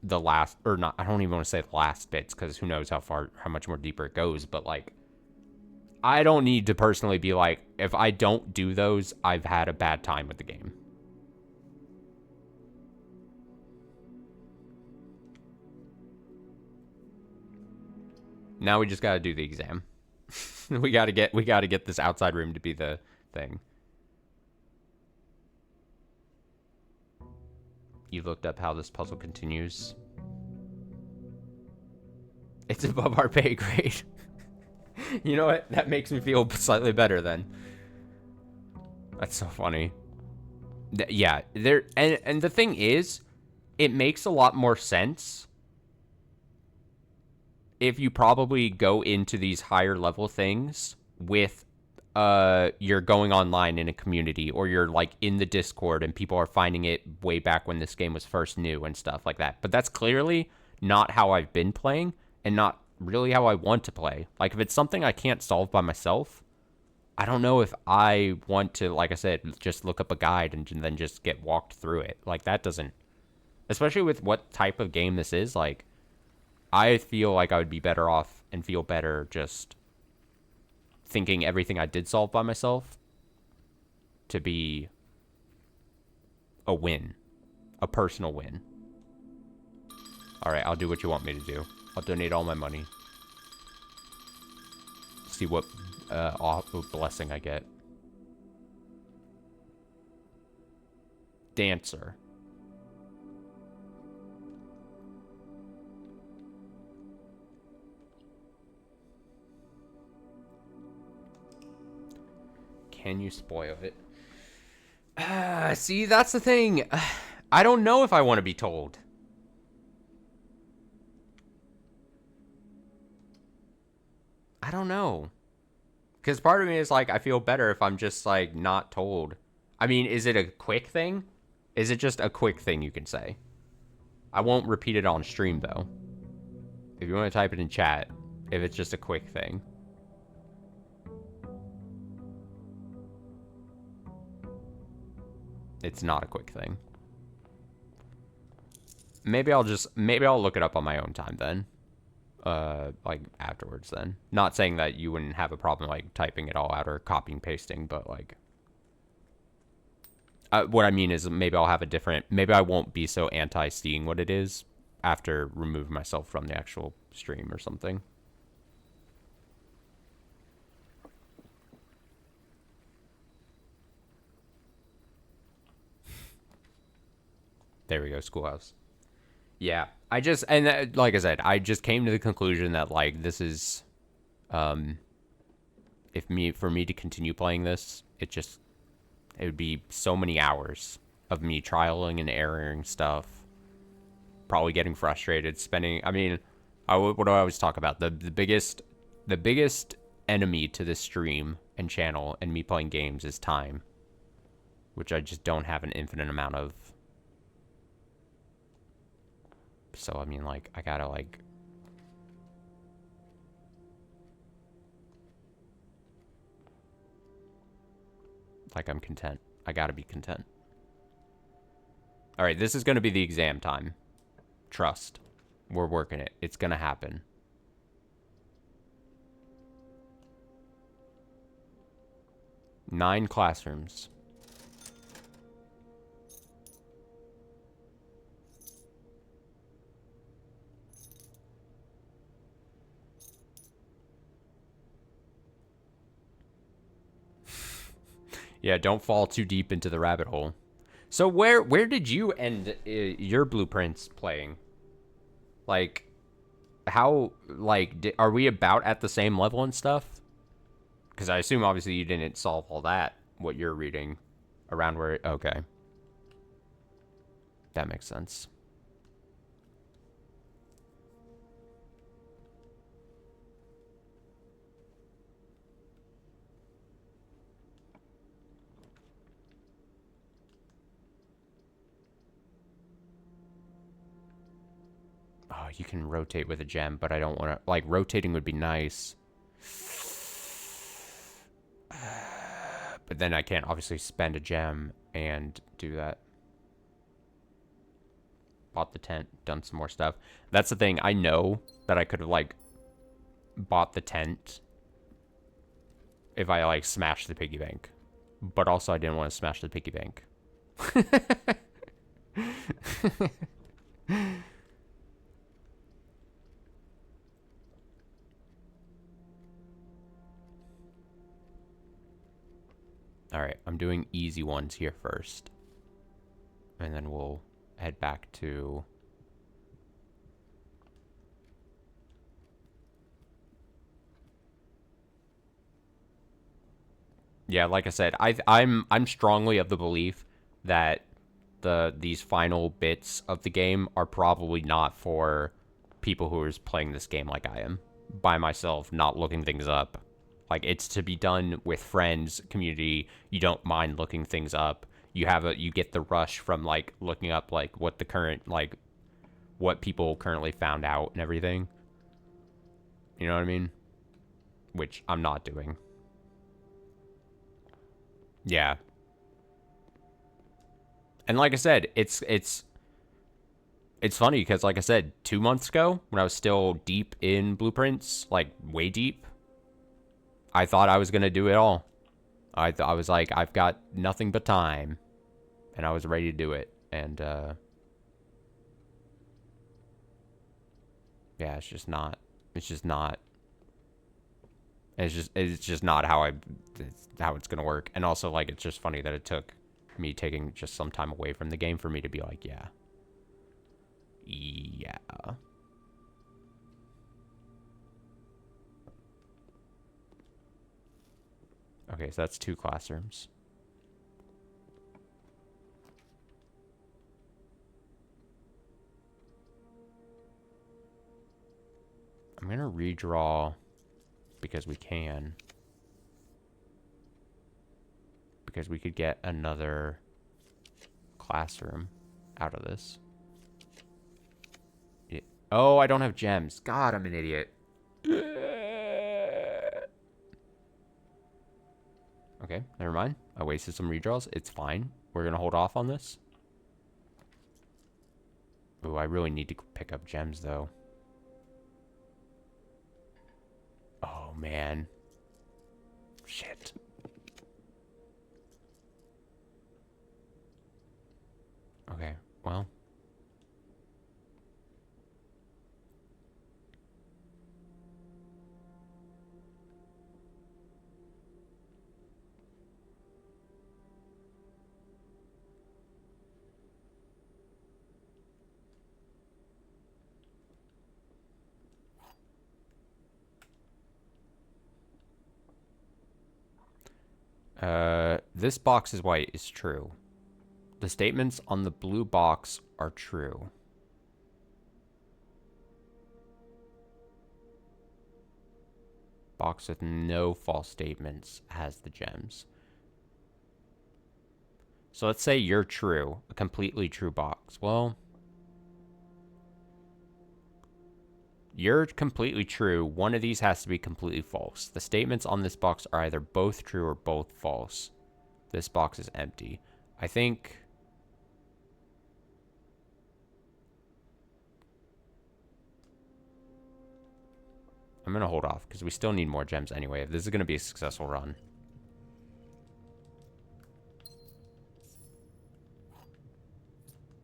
the last, or not, I don't even want to say the last bits, because who knows how much more deeper it goes, but like, I don't need to personally be like, if I don't do those, I've had a bad time with the game. Now we just got to do the exam. we got to get this outside room to be the thing. You looked up how this puzzle continues. It's above our pay grade. You know what? That makes me feel slightly better then. That's so funny. Yeah, and the thing is, it makes a lot more sense if you probably go into these higher level things with you're going online in a community, or you're like in the Discord and people are finding it way back when this game was first new and stuff like that. But that's clearly not how I've been playing and not really how I want to play. Like, if it's something I can't solve by myself, I don't know if I want to, like I said, just look up a guide and then just get walked through it. Like, that doesn't, especially with what type of game this is, like, I feel like I would be better off and feel better just thinking everything I did solve by myself to be a win, a personal win. Alright, I'll do what you want me to do. I'll donate all my money. See what blessing I get. Dancer. Can you spoil it? See, that's the thing. I don't know if I want to be told. I don't know. Because part of me is like, I feel better if I'm just like not told. I mean, is it a quick thing? Is it just a quick thing you can say? I won't repeat it on stream though. If you want to type it in chat, if it's just a quick thing. It's not a quick thing. Maybe I'll look it up on my own time then. Like afterwards then. Not saying that you wouldn't have a problem like typing it all out or copying pasting, but like what I mean is maybe I'll have a different, maybe I won't be so anti seeing what it is after removing myself from the actual stream or something. There we go, Schoolhouse. Yeah, I just, and like I said, I just came to the conclusion that like this is, for me to continue playing this, it would be so many hours of me trialing and erroring stuff, probably getting frustrated, spending. I mean, what do I always talk about? The biggest enemy to this stream and channel and me playing games is time, which I just don't have an infinite amount of. So, I mean, like, I gotta, like... Like, I'm content. I gotta be content. Alright, this is gonna be the exam time. Trust. We're working it. It's gonna happen. Nine classrooms. Yeah, don't fall too deep into the rabbit hole. So where did you end your blueprints playing? Like, how, like, are we about at the same level and stuff? Because I assume, obviously, you didn't solve all that, what you're reading, around where, okay. That makes sense. Oh, you can rotate with a gem, but I don't want to... Like, rotating would be nice. But then I can't obviously spend a gem and do that. Bought the tent, done some more stuff. That's the thing. I know that I could have, like, bought the tent if I, like, smashed the piggy bank. But also I didn't want to smash the piggy bank. Alright, I'm doing easy ones here first. And then we'll head back to... Yeah, like I said, I'm strongly of the belief that these final bits of the game are probably not for people who are playing this game like I am. By myself, not looking things up. Like, it's to be done with friends, community. You don't mind looking things up. You get the rush from, like, looking up, like, what the current, like, what people currently found out and everything. You know what I mean? Which I'm not doing. Yeah. And like I said, it's funny because, like I said, 2 months ago, when I was still deep in blueprints, like, way deep, I thought I was going to do it all. I was like, I've got nothing but time. And I was ready to do it. And, Yeah, it's just not. It's just not. It's just not how how it's gonna work. And also, like, it's just funny that it took me taking just some time away from the game for me to be like, yeah. Yeah. Okay, so that's 2 classrooms. I'm gonna redraw because we can. Because we could get another classroom out of this. Yeah. Oh, I don't have gems. God, I'm an idiot. Okay, never mind. I wasted some redraws. It's fine. We're gonna hold off on this. Ooh, I really need to pick up gems, though. Oh, man. Shit. Okay, well. This box is white is true. The statements on the blue box are true. Box with no false statements has the gems. So let's say you're true. A completely true box. Well, you're completely true. One of these has to be completely false. The statements on this box are either both true or both false. This box is empty. I think... I'm going to hold off because we still need more gems anyway. If this is going to be a successful run.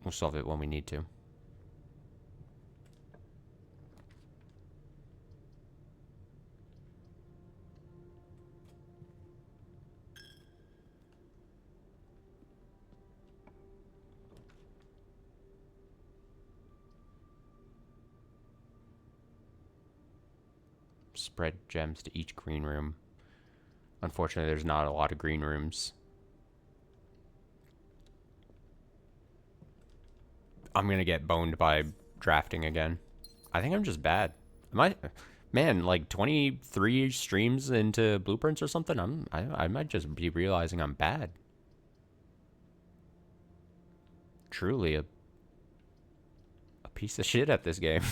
We'll solve it when we need to. Spread gems to each green room. Unfortunately, there's not a lot of green rooms. I'm going to get boned by drafting again. I think I'm just bad. Am I... Man, like 23 streams into blueprints or something, I might just be realizing I'm bad. Truly a piece of shit at this game.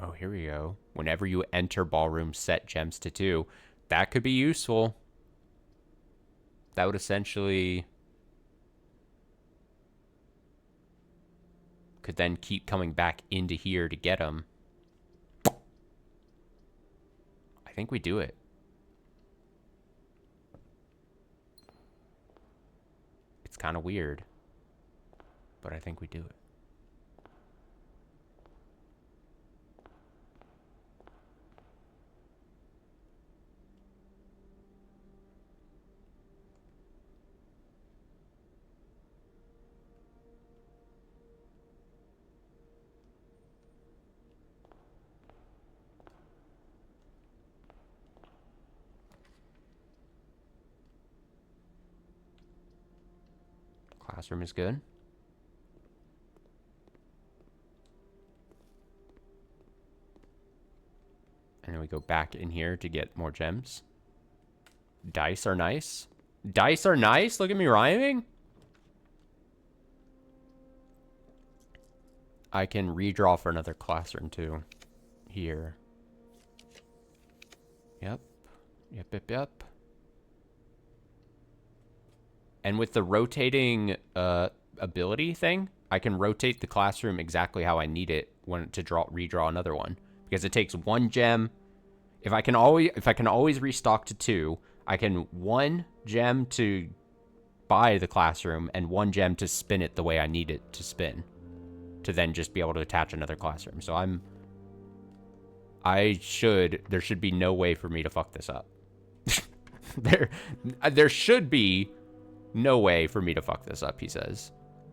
Oh, here we go. Whenever you enter ballroom, set gems to 2. That could be useful. That would essentially... could then keep coming back into here to get them. I think we do it. It's kind of weird. But I think we do it. Classroom is good. And then we go back in here to get more gems. Dice are nice. Dice are nice? Look at me rhyming. I can redraw for another classroom too. Here. Yep. Yep. And with the rotating ability thing, I can rotate the classroom exactly how I need it when to redraw another one, because it takes 1 gem. If I can always restock to 2, I can 1 gem to buy the classroom and 1 gem to spin it the way I need it to spin, to then just be able to attach another classroom. So there should be no way for me to fuck this up. There should be no way for me to fuck this up, he says.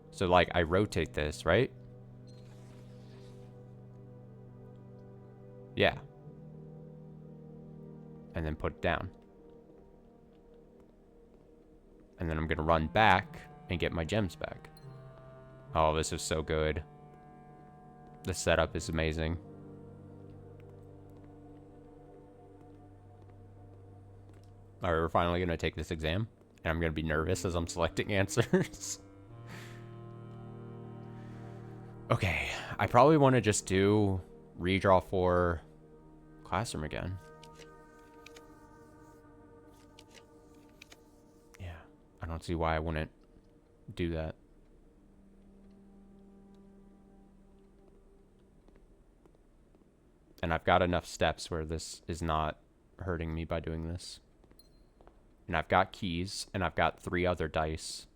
So, like, I rotate this, right? Yeah. And then put it down. And then I'm gonna run back and get my gems back. Oh, this is so good. The setup is amazing. Alright, we're finally gonna take this exam. And I'm gonna be nervous as I'm selecting answers. Okay, I probably want to just do redraw for classroom again. Yeah, I don't see why I wouldn't do that. And I've got enough steps where this is not hurting me by doing this. And I've got keys, and I've got 3 other dice.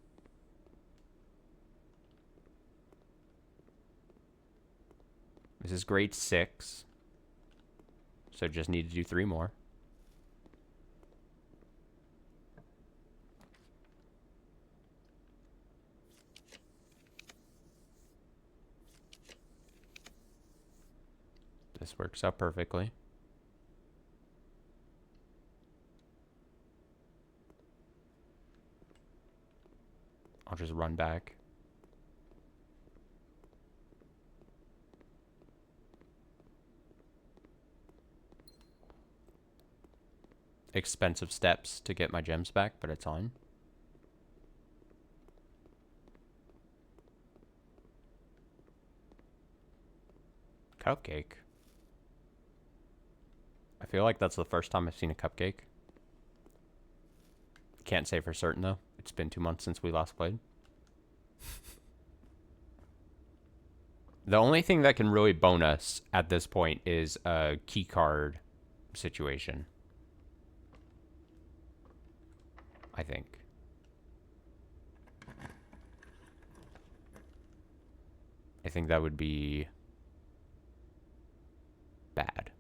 This is grade 6. So just need to do 3 more. This works out perfectly. I'll just run back. Expensive steps to get my gems back, but it's on. Cupcake. I feel like that's the first time I've seen a cupcake. Can't say for certain, though. It's been 2 months since we last played. The only thing that can really bone us at this point is a key card situation. I think. I think that would be bad.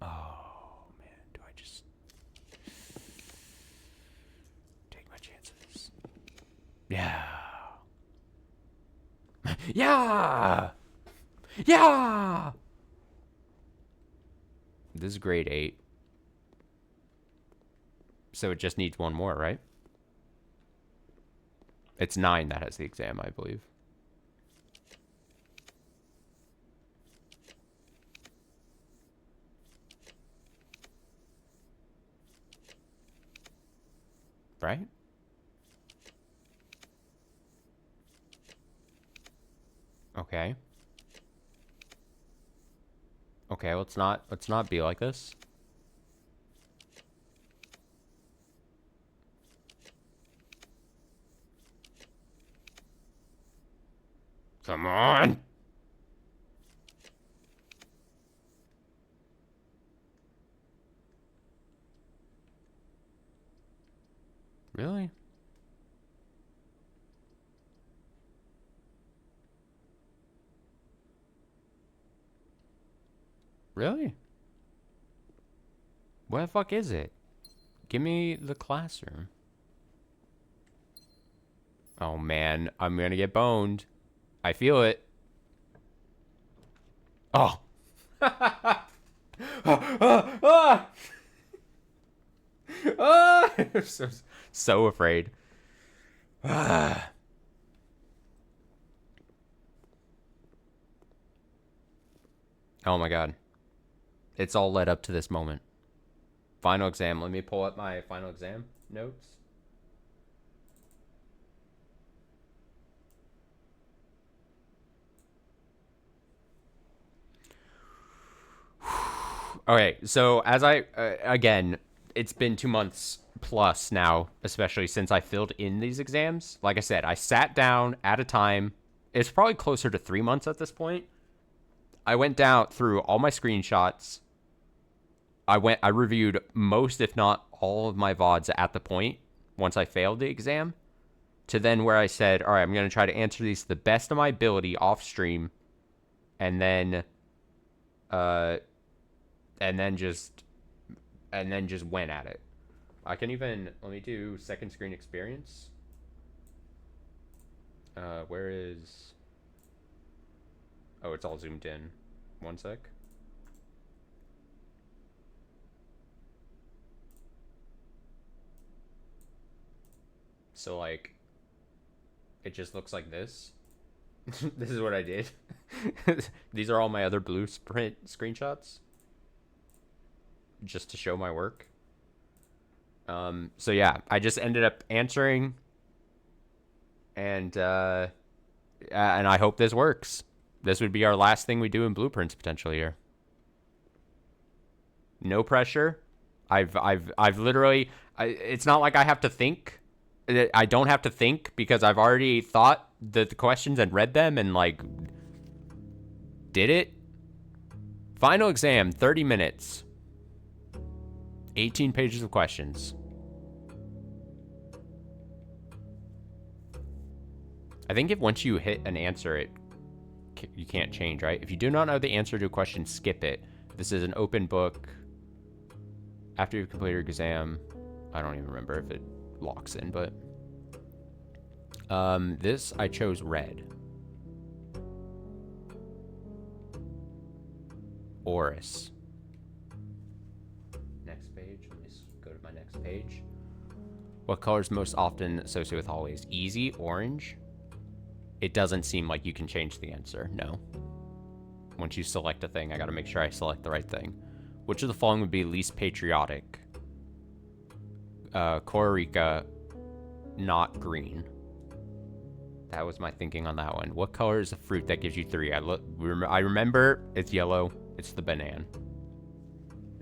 Oh, man. Do I just take my chances? Yeah. Yeah! Yeah! This is grade 8. So it just needs 1 more, right? It's 9 that has the exam, I believe. Right? Okay. Okay, let's not be like this. Come on. Really? Really? Where the fuck is it? Give me the classroom. Oh man, I'm gonna get boned. I feel it. Oh. I'm so afraid. Oh my god. It's all led up to this moment. Final exam. Let me pull up my final exam notes. Okay, so as again, it's been 2 months plus now, especially since I filled in these exams. Like I said, I sat down at a time. It's probably closer to 3 months at this point. I went down through all my screenshots. I reviewed most, if not all, of my VODs at the point once I failed the exam, to then where I said, all right, I'm going to try to answer these to the best of my ability off stream, and then and then just went at it. I can even, let me do second screen experience. Where is, oh, it's all zoomed in. One sec. So like, it just looks like this. This is what I did. These are all my other blueprint screenshots, just to show my work. So yeah, I just ended up answering, and I hope this works. This would be our last thing we do in blueprints potentially here. No pressure. I've literally, it's not like I have to think. I don't have to think because I've already thought the questions and read them and like did it. Final exam, 30 minutes. 18 pages of questions. I think if once you hit an answer, you can't change, right? If you do not know the answer to a question, skip it. This is an open book. After you've completed your exam, I don't even remember if it locks in, but this I chose red. Oris. Next page. Let me go to my next page. What color is most often associated with hallways? Easy, orange. It doesn't seem like you can change the answer. No. Once you select a thing, I gotta make sure I select the right thing. Which of the following would be least patriotic? Costa Rica, not green. That was my thinking on that one. What color is the fruit that gives you 3? I remember it's yellow. It's the banana.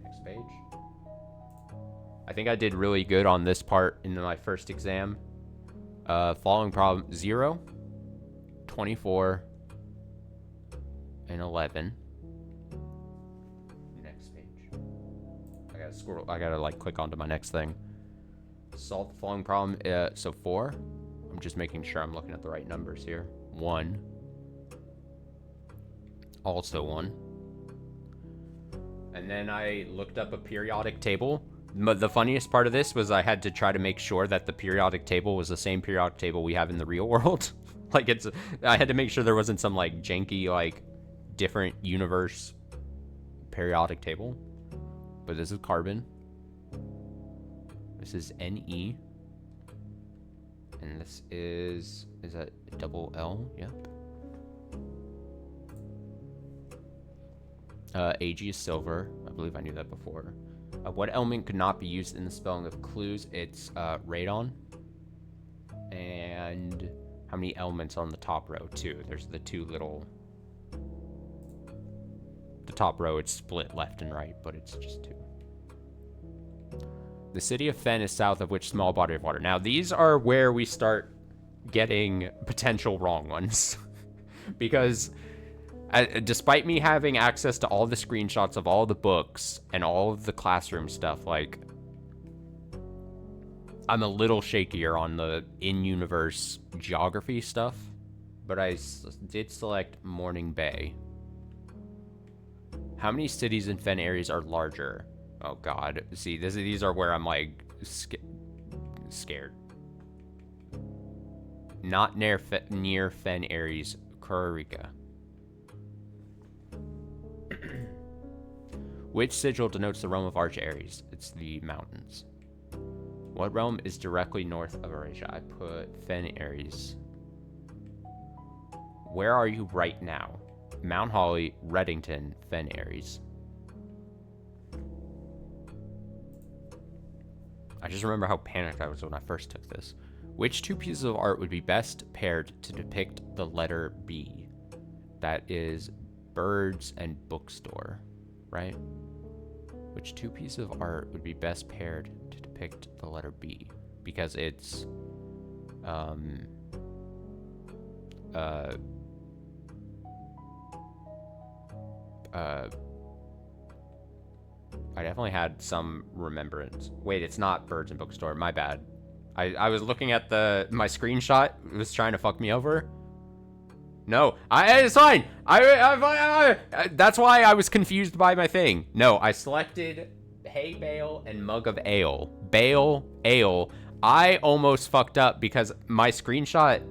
Next page. I think I did really good on this part in my first exam. Following problem: 0, 24, and 11. Next page. I gotta scroll. I gotta like click onto my next thing. Solve the following problem. So 4. I'm just making sure I'm looking at the right numbers here. 1. Also 1. And then I looked up a periodic table. The funniest part of this was I had to try to make sure that the periodic table was the same periodic table we have in the real world. Like I had to make sure there wasn't some like janky, like different universe periodic table. But this is carbon. This is Ne. And this is that double L? Yep. Ag is silver. I believe I knew that before. What element could not be used in the spelling of clues? It's radon. And how many elements on the top row? 2. There's the 2 little... The top row, it's split left and right, but it's just 2. The city of Fen is south of which small body of water? Now, these are where we start getting potential wrong ones. Because despite me having access to all the screenshots of all the books and all of the classroom stuff, like, I'm a little shakier on the in-universe geography stuff. But I did select Morning Bay. How many cities in Fen areas are larger? Oh god. See, these are where I'm like scared. Not near Fen Aries, Costa Rica. Which sigil denotes the realm of Arch Aries? It's the mountains. What realm is directly north of Eurasia? I put Fen Aries. Where are you right now? Mount Holly, Reddington, Fen Aries. I just remember how panicked I was when I first took this. Which 2 pieces of art would be best paired to depict the letter B? That is birds and bookstore, right? Which two pieces of art would be best paired to depict the letter B? Because it's, uh, I definitely had some remembrance. Wait, it's not Birds and Bookstore. My bad. I was looking at my screenshot. It was trying to fuck me over. No, it's fine. That's why I was confused by my thing. No, I selected hay bale and mug of ale. Bale, ale. I almost fucked up because my screenshot,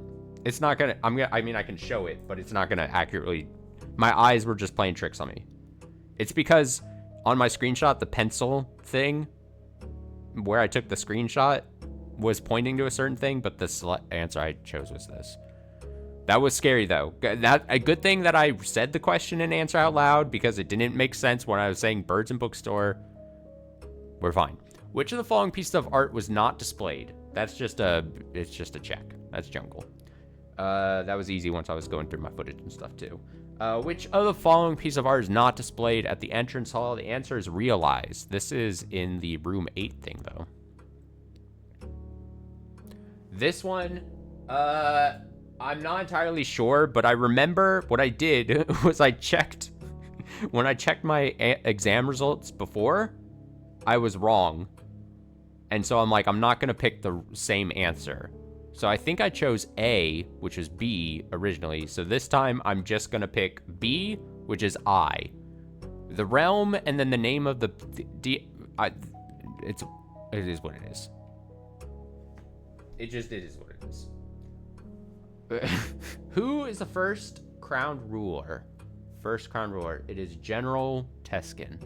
it's not gonna, I mean, I can show it, but it's not gonna accurately, my eyes were just playing tricks on me. It's because on my screenshot, the pencil thing, where I took the screenshot, was pointing to a certain thing, but the answer I chose was this. That was scary, though. A good thing that I said the question and answer out loud, because it didn't make sense when I was saying Birds and Bookstore. We're fine. Which of the following pieces of art was not displayed? It's just a check. That's jungle. That was easy once I was going through my footage and stuff, too. Which of the following piece of art is not displayed at the entrance hall? The answer is Realize. This is in the room 8 thing, though. This one, I'm not entirely sure, but I remember what I did was I checked, when I checked my exam results before, I was wrong. And so I'm like, I'm not going to pick the same answer. So I think I chose A, which is B originally. So this time I'm just going to pick B, which is I. The realm and then the name of it is what it is. It is what it is. Who is the first crowned ruler? First crowned ruler. It is General Teskin.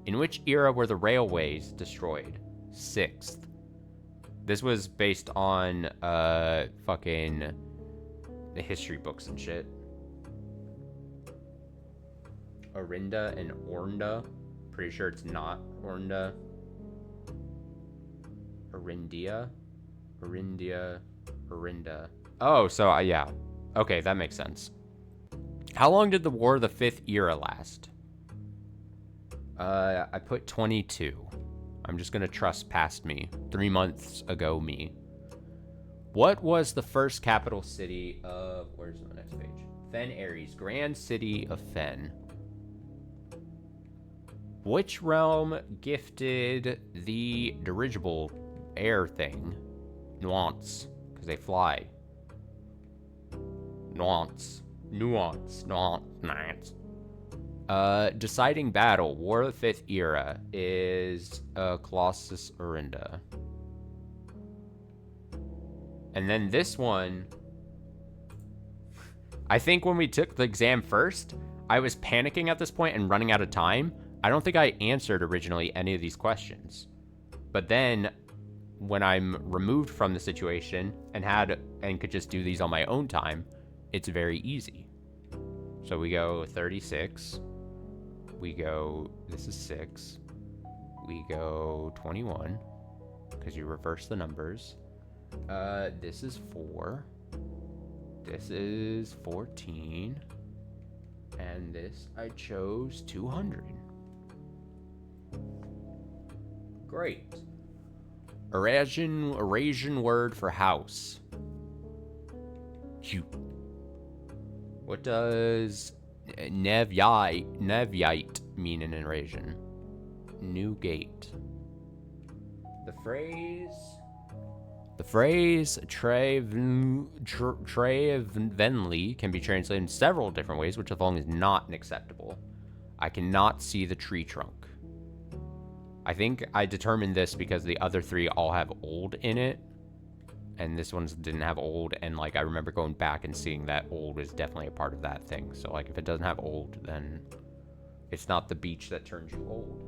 In which era were the railways destroyed? 6th. This was based on fucking the history books and shit. Orinda and Ornda. Pretty sure it's not Ornda. Orindia. Orinda. Oh, so yeah. Okay, that makes sense. How long did the War of the Fifth Era last? I put 22. I'm just gonna trust past me. 3 months ago me. What was the first capital city of... Where's the next page? Fen Ares. Grand City of Fen. Which realm gifted the dirigible air thing? Nuance. Because they fly. Nuance. Deciding battle. War of the Fifth Era is Colossus Orinda. And then this one, I think when we took the exam first, I was panicking at this point and running out of time. I don't think I answered originally any of these questions. But then when I'm removed from the situation and could just do these on my own time, it's very easy. So we go 36. We go, this is 6. We go 21, because you reverse the numbers. This is 4. This is 14. And this, I chose 200. Great. Eurasian word for house. Cute. What does Nevyite mean in Eurasian? New gate. The phrase Trevenly can be translated in several different ways, which alone is not acceptable. I cannot see the tree trunk. I think I determined this because the other 3 all have old in it. And this one didn't have old, and like I remember going back and seeing that old is definitely a part of that thing. So like if it doesn't have old, then it's not the beach that turns you old.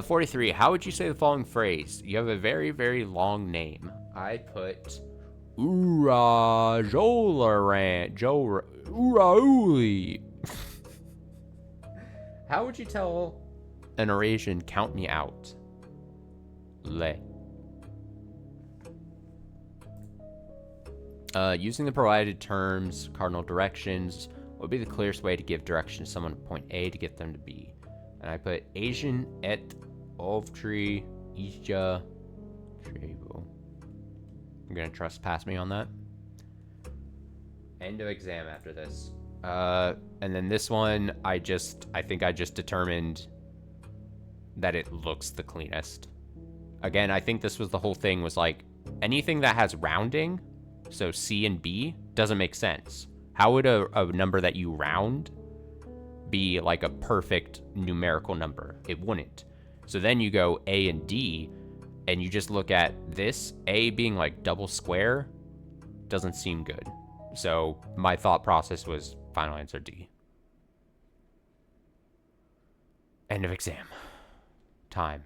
43. How would you say the following phrase? You have a very, very long name. I put Urauli. How would you tell an Eurasian count me out? Le. Using the provided terms, cardinal directions, what would be the clearest way to give direction to someone to point A to get them to B? And I put Asian et Ovtri Isha Trevo. I'm gonna trust pass me on that. End of exam after this. And then this one, I think I just determined that it looks the cleanest. Again, I think this was the whole thing, was like, anything that has rounding, so C and B, doesn't make sense. How would a number that you round be like a perfect numerical number? It wouldn't. So then you go A and D, and you just look at this, A being like double square, doesn't seem good. So my thought process was final answer D. End of exam. Time.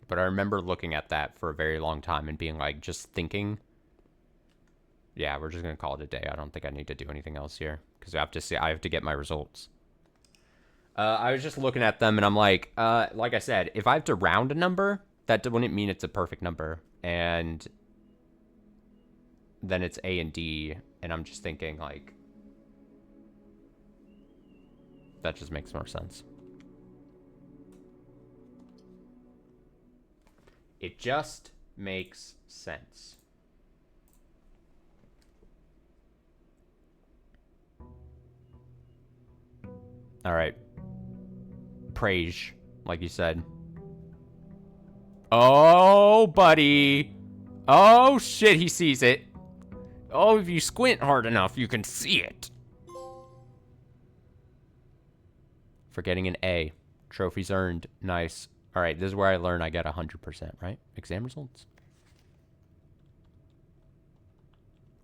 But I remember looking at that for a very long time and being like, just thinking, yeah, we're just going to call it a day. I don't think I need to do anything else here because I have to get my results. I was just looking at them and I'm like I said, if I have to round a number, that wouldn't mean it's a perfect number. And then it's A and D. And I'm just thinking, like, that just makes more sense. It just makes sense. All right. Praise, like you said. Oh, buddy. Oh, shit, he sees it. Oh, if you squint hard enough, you can see it. For getting an A. Trophies earned. Nice. All right, this is where I learn I get 100%, right? Exam results.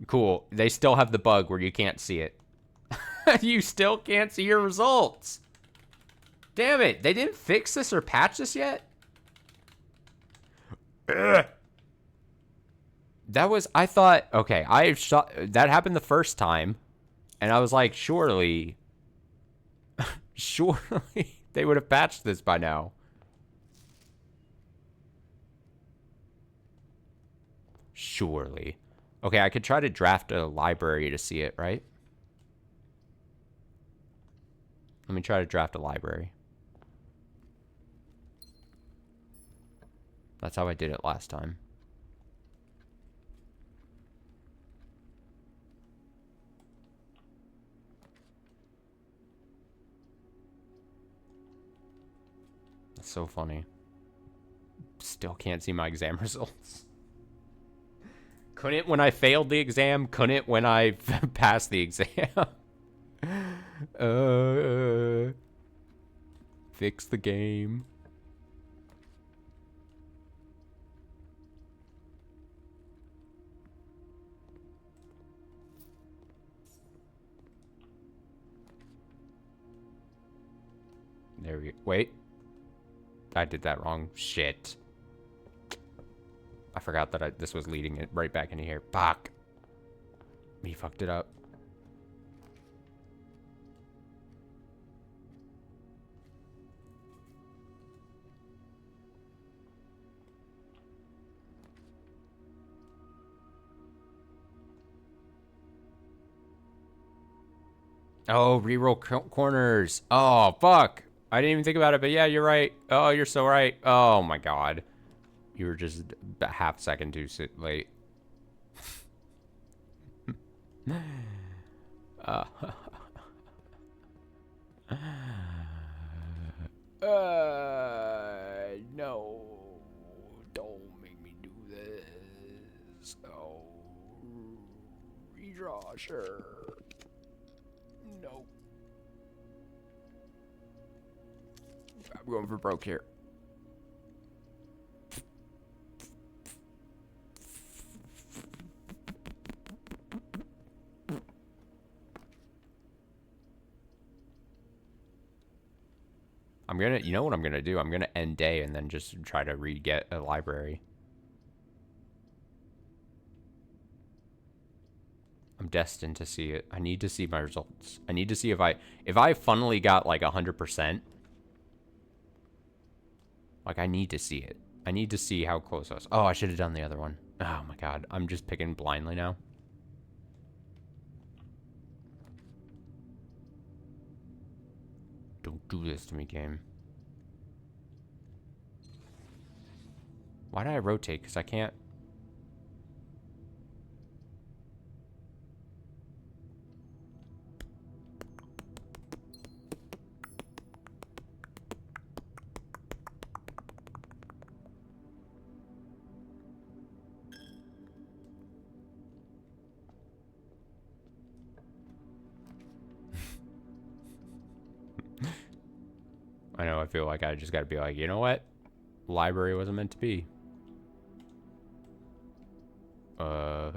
Cool. They still have the bug where you can't see it. You still can't see your results. Damn it. They didn't fix this or patch this yet? Ugh. That was, I thought, okay, that happened the first time. And I was like, surely they would have patched this by now. Surely. Okay, I could try to draft a library to see it, right? Let me try to draft a library. That's how I did it last time. That's so funny. Still can't see my exam results. Couldn't when I failed the exam. Couldn't when I passed the exam. Fix the game. There we go. Wait. I did that wrong. Shit. I forgot that this was leading it right back into here. Fuck. Me fucked it up. Oh, reroll corners. Oh, fuck. I didn't even think about it, but yeah, you're right. Oh, you're so right. Oh, my God. You were just a half second too late. No. Don't make me do this. Oh. Redraw, sure. No. I'm going for broke here. You know what I'm gonna do? I'm gonna end day and then just try to re-get a library. I'm destined to see it. I need to see my results. I need to see if I funnily got like 100%. Like, I need to see it. I need to see how close I was. Oh, I should have done the other one. Oh my god. I'm just picking blindly now. Don't do this to me, game. Why did I rotate? Because I can't... I know, I feel like I just gotta be like, you know what? Library wasn't meant to be. I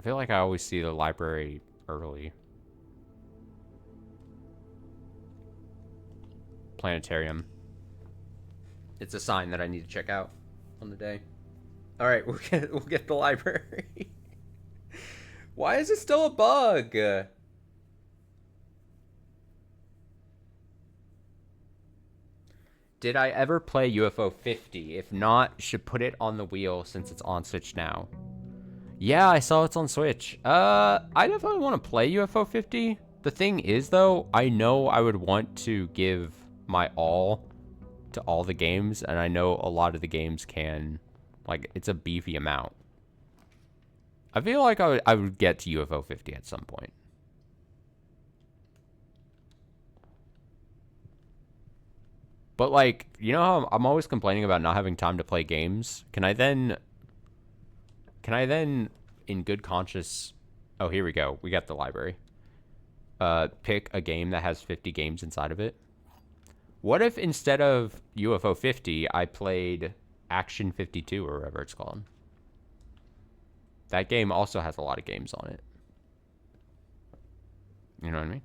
feel like I always see the library early. Planetarium. It's a sign that I need to check out on the day. All right, we'll get the library. Why is it still a bug? Did I ever play UFO 50? If not, should put it on the wheel since it's on Switch now. Yeah, I saw it's on Switch. I definitely want to play UFO 50. The thing is, though, I know I would want to give my all to all the games, and I know a lot of the games can, like, it's a beefy amount. I feel like I would get to UFO 50 at some point. But, like, you know how I'm always complaining about not having time to play games? Can I then, in good conscience... Oh, here we go. We got the library. Pick a game that has 50 games inside of it. What if instead of UFO 50, I played Action 52 or whatever it's called? That game also has a lot of games on it. You know what I mean?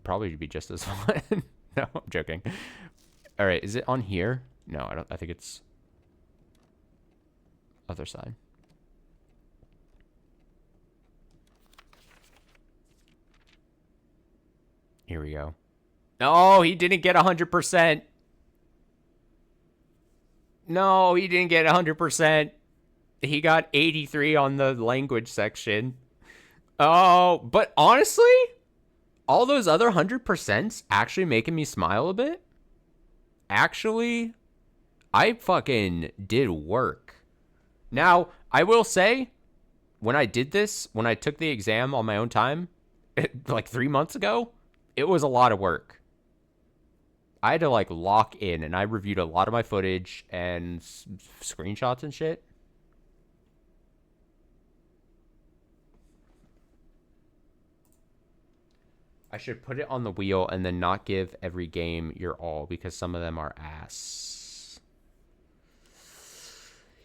Probably be just as fun. No, I'm joking. All right, is it on here? No, I don't. I think it's other side. Here we go. No, he didn't get 100%. No, he didn't get 100%. He got 83 on the language section. Oh, but honestly, all those other 100%'s actually making me smile a bit. Actually, I fucking did work. Now, I will say, when I did this, when I took the exam on my own time, like 3 months ago, it was a lot of work. I had to, like, lock in, and I reviewed a lot of my footage and screenshots and shit. I should put it on the wheel and then not give every game your all because some of them are ass.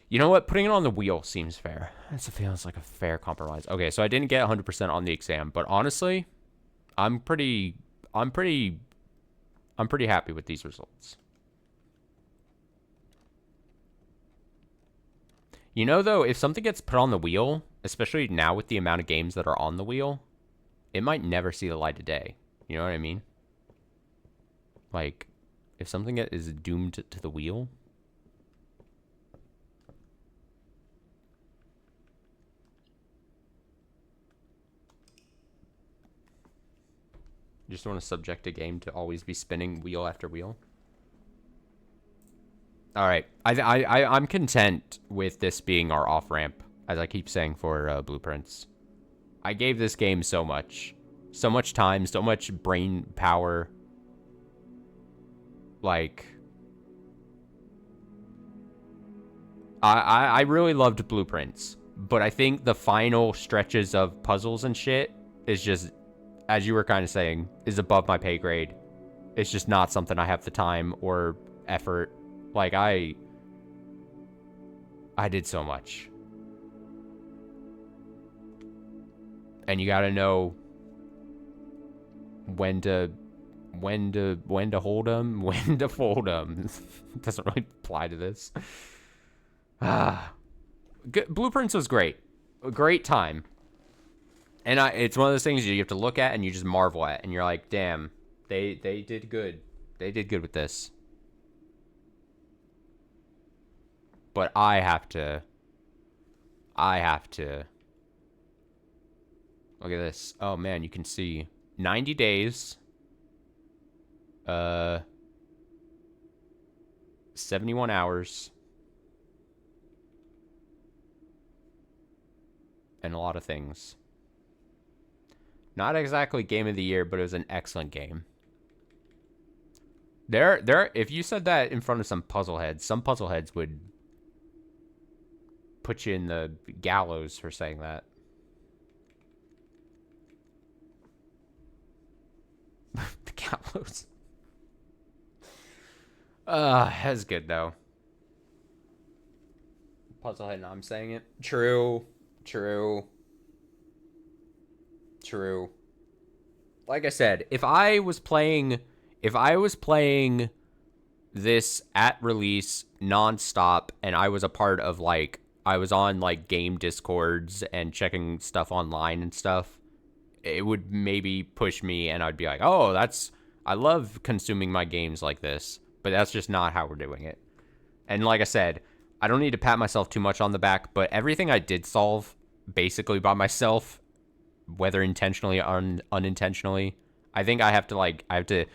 You know what? Putting it on the wheel seems fair. It feels like a fair compromise. Okay, so I didn't get 100% on the exam, but honestly, I'm pretty happy with these results. You know, though, if something gets put on the wheel, especially now with the amount of games that are on the wheel, it might never see the light of day. You know what I mean? Like, if something is doomed to the wheel. You just want to subject a game to always be spinning wheel after wheel. All right. I'm content with this being our off-ramp, as I keep saying for Blueprints. I gave this game so much time, so much brain power. Like, I really loved Blueprints, but I think the final stretches of puzzles and shit is just, as you were kind of saying, is above my pay grade. It's just not something I have the time or effort. Like, I did so much. And you gotta know when to hold them, when to fold them. Doesn't really apply to this. Blueprints was great. A great time. And it's one of those things you have to look at and you just marvel at, and you're like, damn, they did good. They did good with this. But I have to look at this. Oh man, you can see 90 days, 71 hours, and a lot of things. Not exactly game of the year, but it was an excellent game. If you said that in front of some puzzle heads would put you in the gallows for saying that. The gallows. That's good though. Puzzlehead, I'm saying it. True. Like I said, if I was playing this at release nonstop, and I was a part of like I was on like game discords and checking stuff online and stuff, it would maybe push me, and I'd be like, oh, I love consuming my games like this, but that's just not how we're doing it. And like I said, I don't need to pat myself too much on the back, but everything I did solve basically by myself, whether intentionally or unintentionally, I think I have to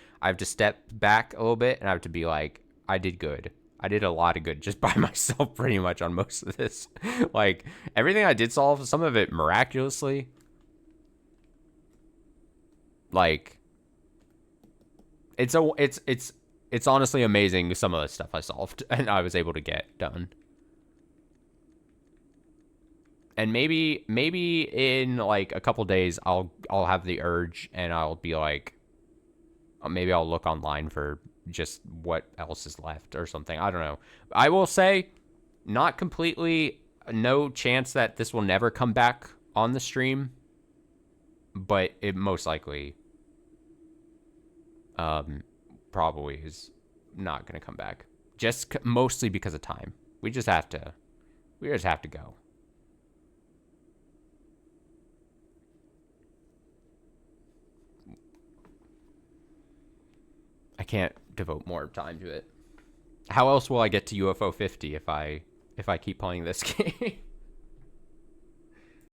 step back a little bit, and I have to be like, I did good. I did a lot of good just by myself pretty much on most of this. Like everything I did solve, some of it miraculously. Like it's honestly amazing some of the stuff I solved and I was able to get done. And maybe in like a couple days I'll have the urge and I'll be like, maybe I'll look online for just what else is left or something. I don't know. I will say, not completely, no chance that this will never come back on the stream, but it most likely probably is not going to come back. Just mostly because of time. We just have to go. I can't devote more time to it. How else will I get to UFO 50 if I keep playing this game?